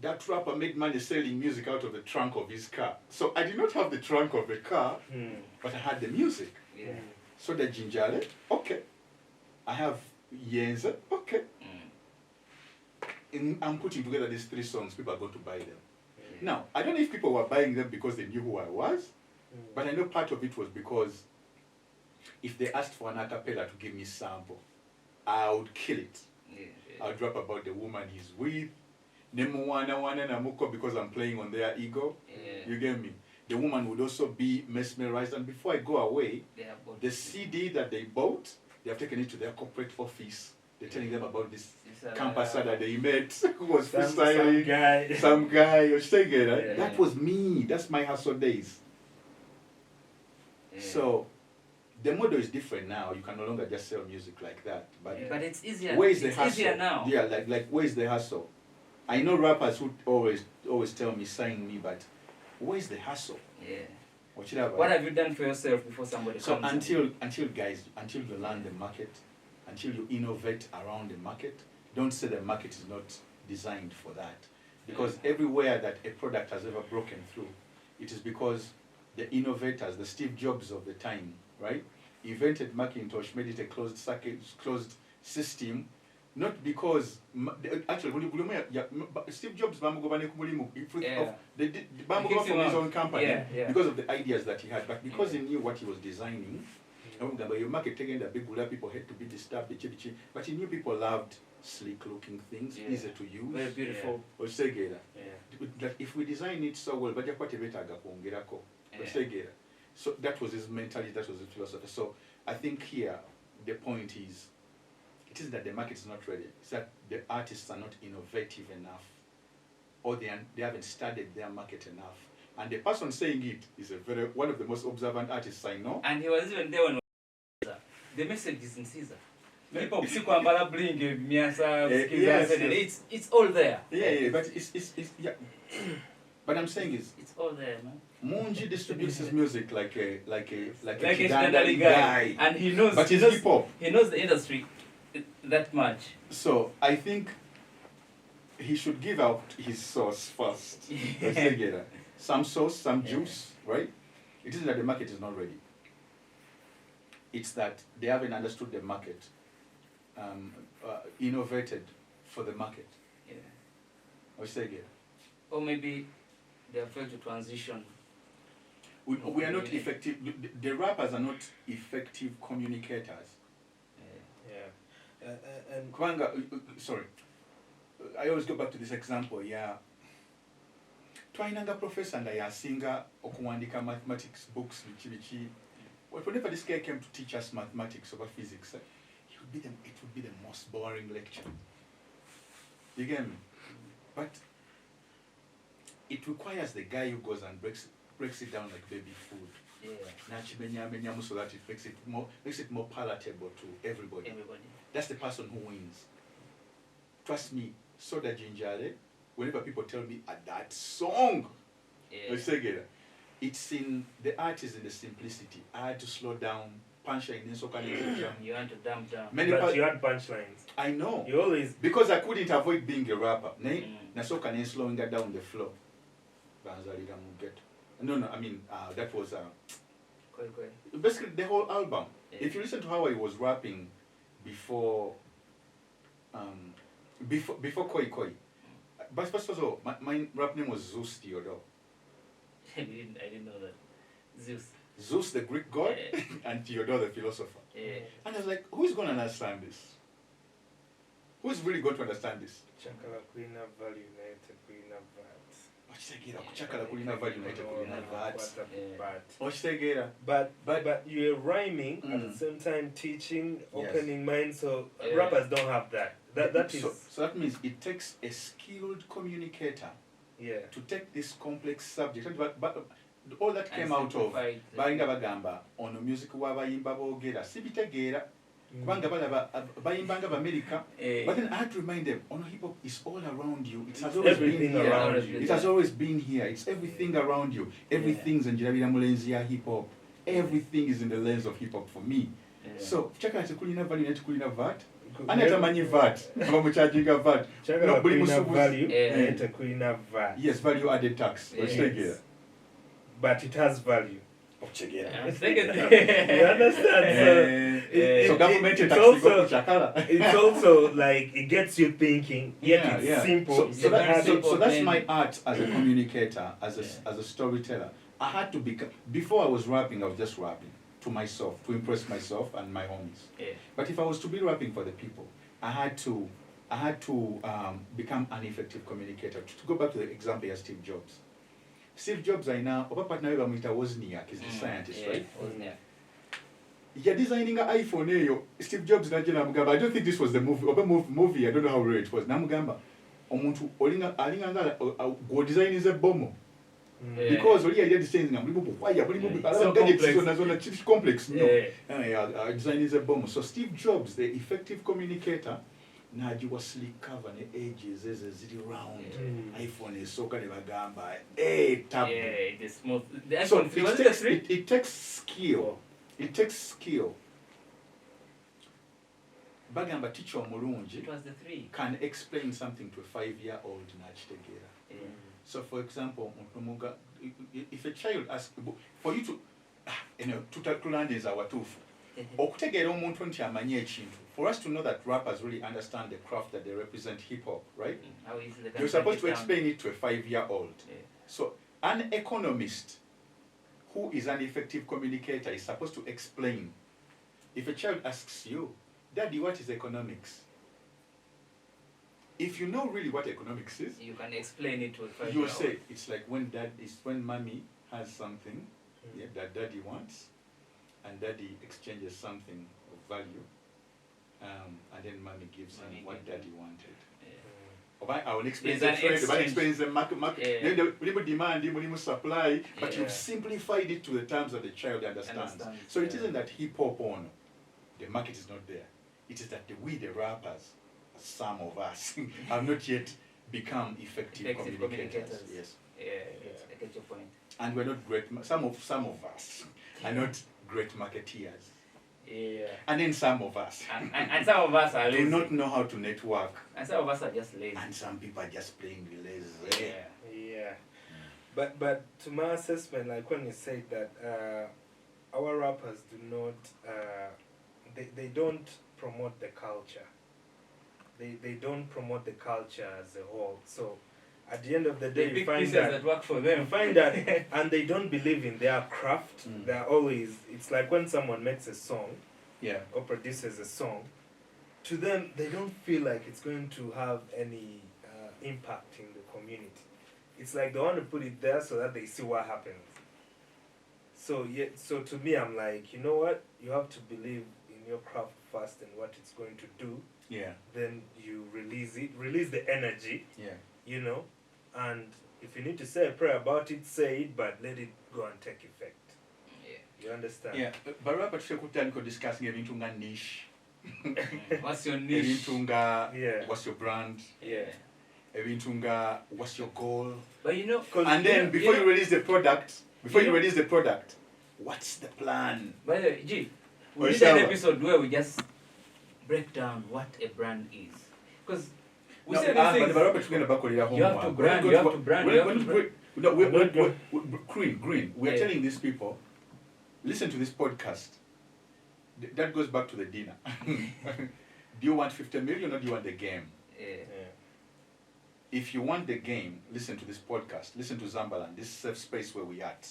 that rapper made money selling music out of the trunk of his car. So I did not have the trunk of the car, but I had the music. Yeah. So the Jinjale, okay. I have Yenza, okay. I'm putting together these 3 songs, people are going to buy them. Yeah. Now, I don't know if people were buying them because they knew who I was, but I know part of it was because if they asked for an a cappella to give me sample, I would kill it. Yeah. I would rap about the woman he's with, because I'm playing on their ego. Yeah. You get me? The woman would also be mesmerized, and before I go away, the CD that they bought, they have taken it to their corporate office. They're telling them about this campus that they met, who was freestyling, some guy, you're saying it, right? That was me. That's my hustle days. Yeah. So the model is different now. You can no longer just sell music like that. But it's easier. Where's the it's hustle? Easier now. Yeah, like where's the hustle? I know rappers who always tell me, sign me, but where's the hustle? Yeah. What have you done for yourself before somebody so comes? until you learn the market, until you innovate around the market, don't say the market is not designed for that. Because everywhere that a product has ever broken through, it is because the innovators, the Steve Jobs of the time, right, invented Macintosh, made it a closed system, not because actually Steve Jobs they did from his own company because of the ideas that he had, but because he knew what he was designing. Your market taking the big people had to be disturbed, but he knew people loved sleek looking things, easy to use, very beautiful. That if we design it so well, so that was his mentality, that was his philosophy. So I think here the point is, it isn't that the market is not ready, it's that the artists are not innovative enough, or they haven't studied their market enough. And the person saying it is one of the most observant artists I know. And he was even there when the message is in Caesar. People bling it's all there. Yeah, but it's But I'm saying it's all there, man. Munji distributes his music like a Uganda guy, and he knows. But he's hip hop. He knows the industry that much. So I think he should give out his sauce first. Some sauce, some juice, right? It isn't that the market is not ready. It's that they haven't understood the market, innovated for the market. Yeah. Or maybe they are afraid to transition. We are not effective. The rappers are not effective communicators. And Kwanga, sorry. I always go back to this example. Yeah. Twainanga professor and I singa okuwandika mathematics books bichi. Whenever this guy came to teach us mathematics over physics, it would be the most boring lecture. You get me? But it requires the guy who goes and breaks it down like baby food. Yeah. So that it makes it more palatable to everybody. That's the person who wins. Trust me, Soda Jinjale, whenever people tell me that song, it's in the art is in the simplicity. I had to slow down, punchline in so you want to dump down. but you had punchlines. I know. You always because I couldn't avoid being a rapper. So can slowing that down the flow. No, I mean that was basically the whole album. Yeah. If you listen to how I was rapping before KOYIKOYI, but first of all, my rap name was Zeus Theodore. I didn't know that. Zeus the Greek god and Theodore the philosopher. Yeah. And I was like, who's going to understand this? Who's really going to understand this? Chakala Queen of Value, Queen of Vibes. But you're rhyming at the same time teaching, opening mind. So rappers don't have that. That is. So that means it takes a skilled communicator. Yeah. To take this complex subject, but all that came out of Bainga Bagamba on the music Wabayimba Bogera, Sibitegera, Banga Bayimbanga America. But then I had to remind them, hip hop is all around you. It has always been around you. It has always been here. It's everything around you. Everything's in Jirabira Mulenzia hip hop. Everything is in the lens of hip hop for me. So check out Kulina value and Kulina VAT. Anatamanyi VAT. Abamucharginga VAT. No value and VAT. Yes, value added tax. Yes. But it has value. You understand? So government it's also like it gets you thinking. Yet it's simple. So that's my art as a communicator, as a storyteller. I had to become. Before I was rapping, I was just rapping to myself, to impress myself and my homies. But if I was to be rapping for the people, I had to become an effective communicator. To go back to the example of Steve Jobs. Steve Jobs, I know, Wozniak is the scientist, right? Wozniak. You're designing an iPhone, Steve Jobs, I don't think this was the movie, I don't know how rare it was. Namugamba, Omuntu, go design is a bomb. Because only idea designing it's complex. Design is a bomb. So Steve Jobs, the effective communicator, Naji was slick cover the edges, there's a zero round iPhone is so kind of a gamba. Tab. It is smooth. So it takes skill. It takes skill. Bagamba teacher Mulunji can explain something to a 5-year-old Nachtegera. So for example, if a child asks for you to land is our tooth. For us to know that rappers really understand the craft that they represent hip hop, right? You're supposed to explain it to a 5-year-old. So an economist who is an effective communicator is supposed to explain. If a child asks you, Daddy, what is economics? If you know really what economics is, you can explain it to a 5-year-old. You'll say it's like when mommy has something that daddy wants, and daddy exchanges something of value, and then mommy gives him what daddy wanted. I will explain the trade, I will explain the market, demand, supply, but you've simplified it to the terms that the child understands. So it isn't that hip hop the market is not there. It is that we, the rappers, some of us, have not yet become effective communicators. Yes. I get your point. And we're not great. Some of us are not great marketeers. And then some of us. And some of us are lazy. Do not know how to network. And some of us are just lazy. And some people are just plain lazy. But to my assessment, like when you say that our rappers do not, they don't promote the culture. They don't promote the culture as a whole. So at the end of the day, you find that work for them. You find that, and they don't believe in their craft. They're always. It's like when someone makes a song, or produces a song. To them, they don't feel like it's going to have any impact in the community. It's like they want to put it there so that they see what happens. So to me, I'm like, you know what? You have to believe in your craft first and what it's going to do. Then you release the energy. You know, and if you need to say a prayer about it, say it, but let it go and take effect. You understand? But rappers should discussing everything niche. What's your niche? What's your brand? Everything what's your goal? But you know, and then before you release the product, what's the plan? By the way, G, we did an episode where we just break down what a brand is. Because we said things. You have to brand. Green. We are telling these people, listen to this podcast. That goes back to the dinner. Do you want 50 million or do you want the game? If you want the game, listen to this podcast. Listen to Zambaland, this safe space where we at.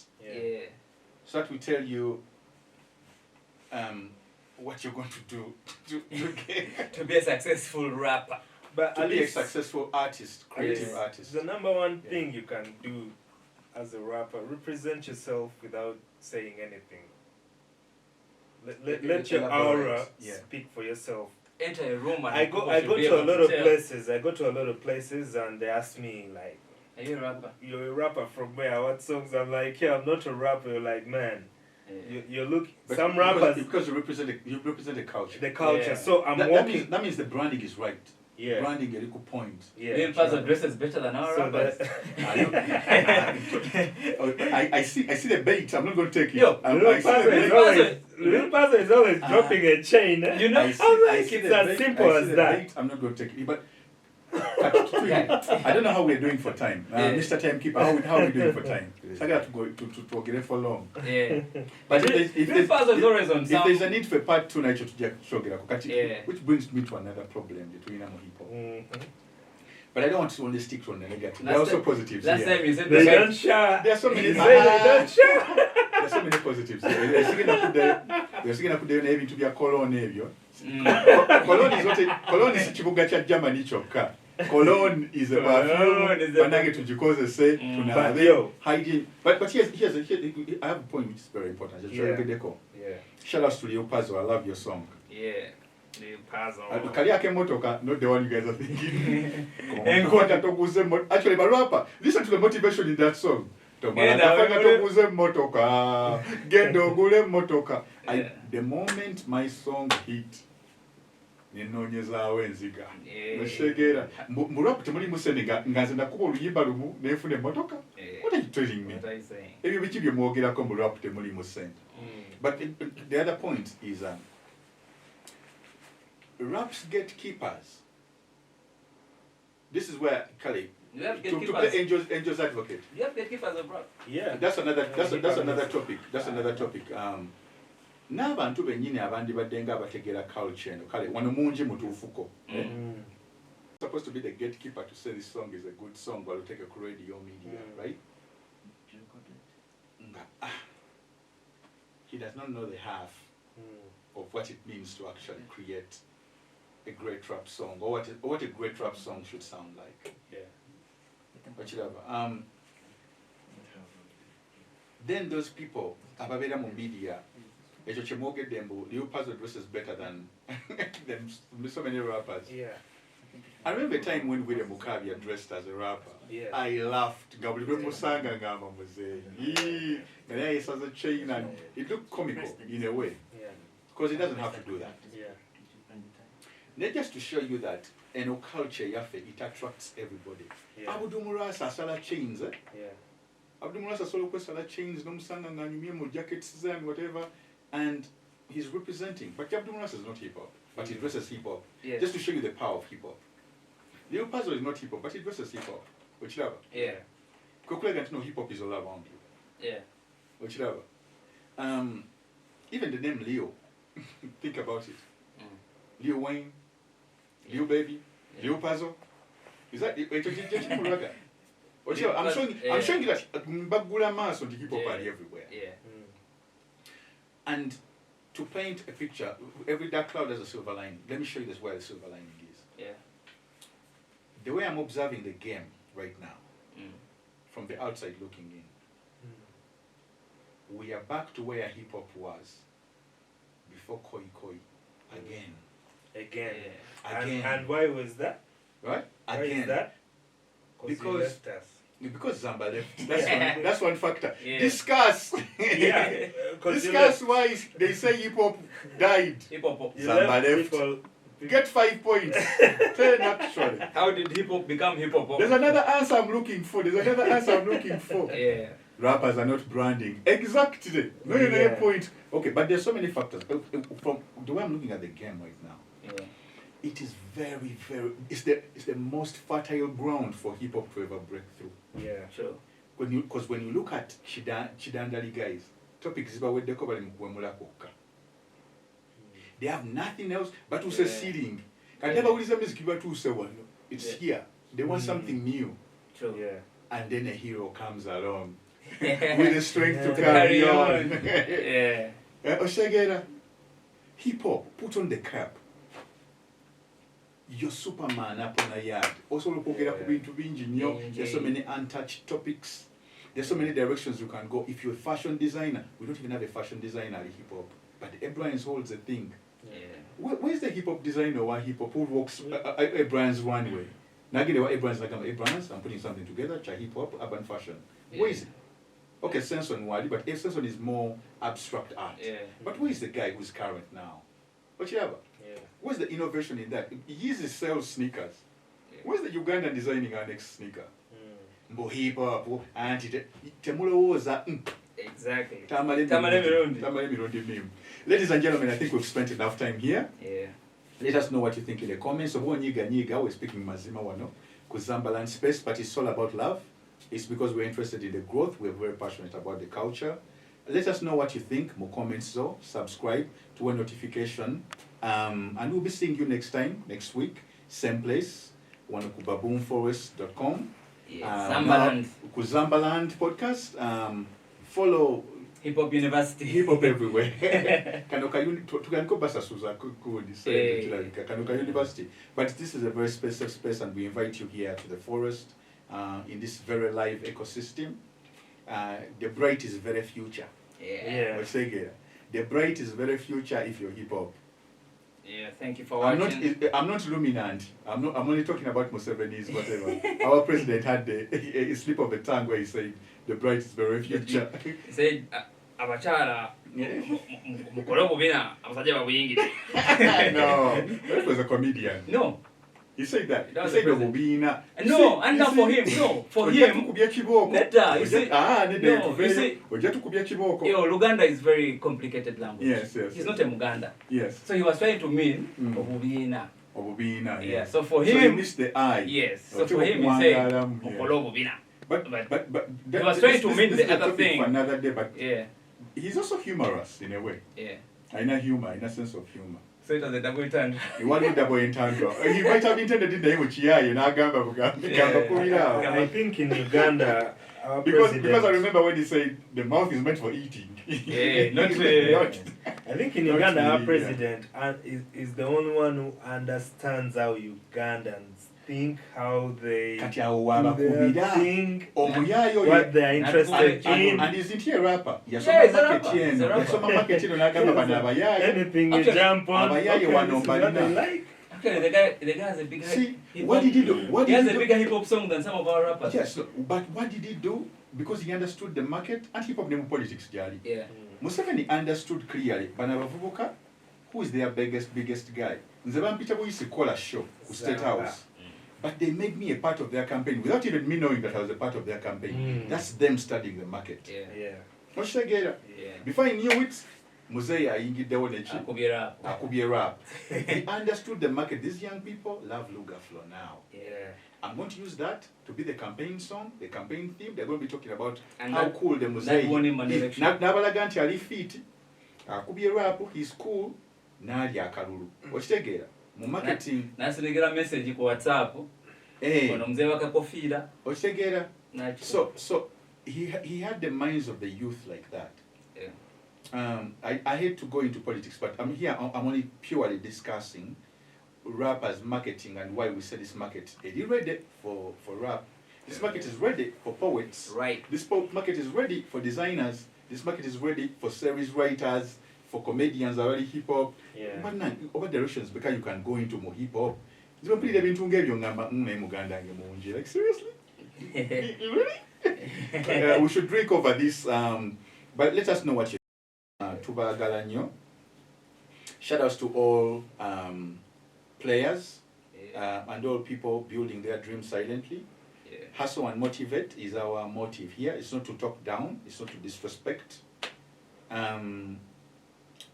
So that we tell you what you're going to do to be a successful rapper. But to at be a least successful artist, creative yes, artist. the number one thing you can do as a rapper, represent yourself without saying anything. Let your aura speak for yourself. Enter a room and I go to a lot of places. I go to a lot of places and they ask me like, "Are you a rapper? You're a rapper from where? What songs?" I'm like, "Yeah, I'm not a rapper." You're like, "Man, you look." But some rappers because you represent the culture. The culture. Yeah. So I'm walking. That means the branding is right. Yeah. Branding a little point. Yeah. Being puzzle dresses better than our rappers. I see the bait. I'm not going to take it. Yo, Little Puzzle is always dropping a chain. You know, it's as simple as that. I'm not going to take it. But I don't know how we're doing for time. Mr. Timekeeper, how are we doing for time? So I got to go to get it for long. Yeah. But if puzzle is always on sound. If there's a need for part 2, yeah. Which brings me to another problem between Amo hip hop. But I don't want to only stick to the negative. There are also positives. Last time you said they don't share. There are so many. They don't share. There are so many positives. They're singing up there to be a colon. Cologne is chibuga cha Germany chokka. Cologne is a perfume. Banage tujikoze say tunave hygiene. But here's I have a point which is very important. Yeah. Shout out to Lupiazitta. I love your song. Yeah. Lupiazitta. Kaliake motoka, not the one you guys are thinking. Actually, but rapper, listen to the motivation in that song. The moment my song hit, nshegera murap temuli musenega ngaze ndakuba oluyimba lumu nefune motoka. What are you telling me? What are you saying? Ebyo biki bye mwogerako murap temuli musende. But the other point is rap's gatekeepers. This is where Kali to play Angel's advocate. You have gatekeepers of rap. Yeah. That's another topic. That's another topic. N'abantu bennyini abandi baddenga abategeera culture eno kale wano mungi mutuufuko. Supposed to be the gatekeeper to say this song is a good song or to take a radio media, right? He does not know the half of what it means to actually create a great rap song or what a great rap song should sound like. Yeah. Then those people ababera mu media ekyo kyemwogedde mbu Lupiazitta dresses better than so many rappers. Yeah. I remember a time when William Mukabi dressed as a rapper. Yeah. I laughed. Nga buli lwe musanga ngamba muzeeyi. Nga naye yesaze chain and it looked comical in a way. Yeah. Because he doesn't have to do that. Yeah. Then just to show you that in our culture yaffe it attracts everybody. Yeah. Abdul Murasa asala chains. Yeah. Abdul Murasa solo kwesala chains n'omusanga ng'anyumye mu jackets and whatever, and he's representing. But Abdul Murasa is not hip hop, but he dresses hip hop. Yeah. Just to show you the power of hip hop. Lupiazitta is not hip hop, but he dresses hip hop. Ochiraba. Yeah. Kokulega no hip hop is all around you. Yeah. Ochiraba. Even the name Leo. Think about it. Leo Wayne, Leo Baby, Lupiazitta. Is that I'm showing you that Mbagula Maso and hip hop are everywhere. Yeah. And to paint a picture, every dark cloud has a silver lining. Let me show you this where the silver lining is. Yeah. The way I'm observing the game right now, from the outside looking in, we are back to where hip hop was before KOYIKOYI. Again. Yeah. Again. And why was that? Right? Why Again. is that? Because Zamba left. That's one factor. Yeah. Discuss. Yeah. Discuss why they say hip hop died. Hip hop. Zamba left. Get 5 points. 10 actually. How did hip hop become hip hop? There's another answer I'm looking for. Yeah. Rappers are not branding. Exactly. No point. Okay, but there's so many factors. From the way I'm looking at the game right now, it is very, very. It's the most fertile ground for hip hop to ever break through. Yeah. Sure. Because when you look at Chidandali guys, topics is about they have nothing else but to say seeding. I never will say music to say one. It's here. They want something new. True. Yeah. And then a hero comes along with the strength to carry on. Yeah. Oshegera, hip hop, put on the cap. you're Superman up on a yard. Also, there's so many untouched topics. There's so many directions you can go. If you're a fashion designer, we don't even have a fashion designer in hip hop. But Brian's holds a thing. Yeah. Where's the hip hop designer or hip hop who walks Brian's one way? Brian's like, I'm putting something together, hip hop, urban fashion. Yeah. Where is it? Okay, Senson Wadi, but Senson is more abstract art. Yeah. But where is the guy who's current now? Yeah. Where's the innovation in that? Yeezy sells sneakers. Yeah. Where's the Ugandan designing our next sneaker? Mbo hip hop, anti temulowoza. Exactly. Ladies and gentlemen, I think we've spent enough time here. Yeah. Let us know what you think in the comments. So we're speaking Mazima Wano, ZAMBALAND space, but it's all about love. It's because we're interested in the growth. We're very passionate about the culture. Let us know what you think. More comments, so subscribe to a notification. And we'll be seeing you next time, next week, same place, baboonforest.com. ZAMBALAND. ZAMBALAND podcast. Follow Hip Hop University. Hip Hop everywhere. Kanuka University. But this is a very special space, and we invite you here to the forest in this very live ecosystem. The bright is very future. Yeah. The bright is very future if you're hip hop. Yeah, thank you for watching. I'm not luminant. I'm only talking about Museveni's whatever. Our president had a slip of the tongue where he said the bright is very future. He said abachala mukolo bubina abasajja babuyingire. No, that was a comedian. No. He said that. He said Bobina. No, and not for him. No, for him. Neta, you see. No, you see. Luganda is very complicated language. Yes. He's not a Muganda. Yes. So he was trying to mean Obubina. Obubina, yeah. So for him. So he missed the I. Yes. So for him, he said Okolo Obubina. But he was trying to mean the other thing. For another day, but yeah. He's also humorous in a way. Yeah. In a humor, in a sense of humor. So it was a double entendre. He wanted double entendre. He might have intended in the name of Chia, I think in Uganda, because I remember when he said the mouth is meant for eating. Yeah, not I think in Uganda, our president is the only one who understands how Ugandans think, how they think, what they are interested in. And isn't he a rapper? Yeah, he's a rapper. Anything you jump on, this is what they like. Actually, the guy has a bigger. See, what did he do? He has a bigger hip hop song than some of our rappers. Yes, but what did he do? Because he understood the market and hip hop politics, Jali. Yeah. Museveni understood clearly. Banabavubuka, who is their biggest guy? Nzebampicha used to call a show to State House. But they made me a part of their campaign without even me knowing that I was a part of their campaign. That's them studying the market. Yeah. What should I get? Yeah. Before I knew it, Muzeya Akubi rap. He understood the market. These young people love Lugaflow now. Yeah. I'm going to use that to be the campaign song, the campaign theme. They're going to be talking about and how cool the Muzeya is. Nabalaganti ali fit. Akubi rap, he's cool. Nali akalulu. What should I get? Marketing. Nasinegera message ku WhatsApp. Ono mzee wakakofira. Otegera. So he had the minds of the youth like that. Yeah. I hate to go into politics, but I'm only purely discussing rap as marketing and why we say this market. Eddy ready for rap. This market is ready for poets. Right. This market is ready for designers. This market is ready for series writers. For comedians already hip hop, but now over directions because you can go into more hip hop. Like seriously? Really? We should drink over this. But let us know what you. Tuba Galanyo. Shout outs to all players and all people building their dreams silently. Yeah. Hustle and motivate is our motive here. It's not to talk down. It's not to disrespect.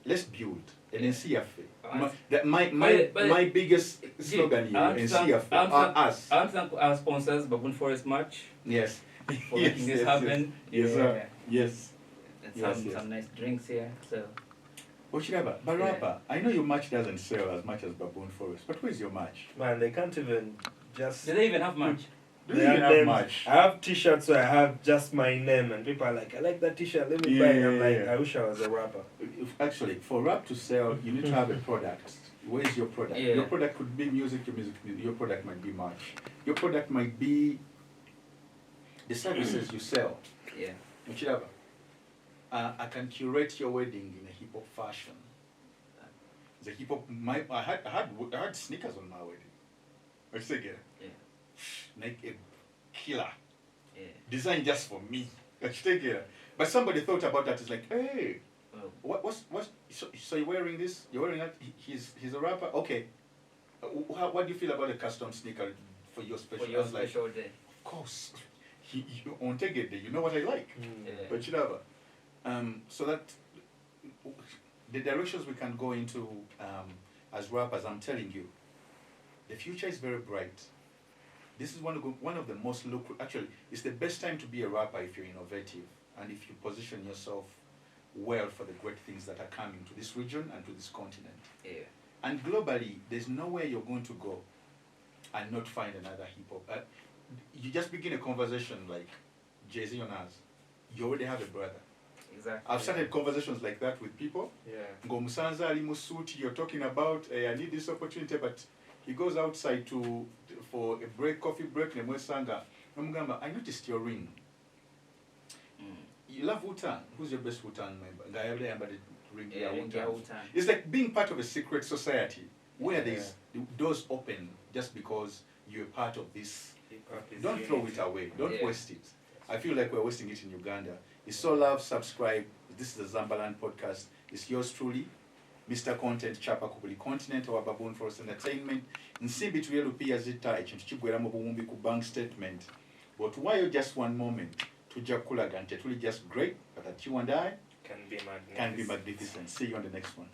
Let's build and see my biggest slogan here and see us. I want to thank our sponsors, Baboon Forest March. Yes. For making this happen. Yes, sir. Yes. And some nice drinks here. So. But rapper, I know your merch doesn't sell as much as Baboon Forest, but where's your merch? Man, they can't even just. Do they even have merch? Do they even have merch? I have t-shirts where I have just my name and people are like, I like that t-shirt, let me buy it. I'm like, I wish I was a rapper. Actually, for rap to sell, you need to have a product. Where's your product? Yeah. Your product could be music, your product might be merch. Your product might be the services you sell. Yeah. Whichever. I can curate your wedding in a hip hop fashion. The hip hop, I had sneakers on my wedding. What's it again? Yeah. Like a killer. Yeah. Designed just for me. But somebody thought about that. It's like, hey, what's so you're wearing this? You're wearing that? He's a rapper. Okay. What do you feel about a custom sneaker for your special? For your special day. Of course. You won't take it. You know what I like. Yeah. But so that the directions we can go into as rappers, I'm telling you, the future is very bright. This is one of the most actually, it's the best time to be a rapper if you're innovative and if you position yourself well for the great things that are coming to this region and to this continent. Yeah. And globally, there's nowhere you're going to go and not find another hip hop. You just begin a conversation like Jay-Z or Nas, you already have a brother. Exactly. I've started conversations like that with people. Yeah. Ngo Musanza ali musuti, you're talking about, I need this opportunity, but he goes outside for a coffee break, I noticed your ring. You love Wu-Tang. Who's your best Wu-Tang member? It's like being part of a secret society where there's doors open just because you're part of this. Don't throw it away. Don't waste it. I feel like we're wasting it in Uganda. It's so love, subscribe. This is the ZAMBALAND podcast. It's yours truly, Mr. Content Chapa Kubuli Continent or Baboon Force Entertainment. Nsimbi Tulye Lupiazitta ekintu kigweramu buwumbi ku bank statement. But why just one moment? Tujja kulagante tuli just great, but that you and I can be magnificent. Can be magnificent. See you on the next one.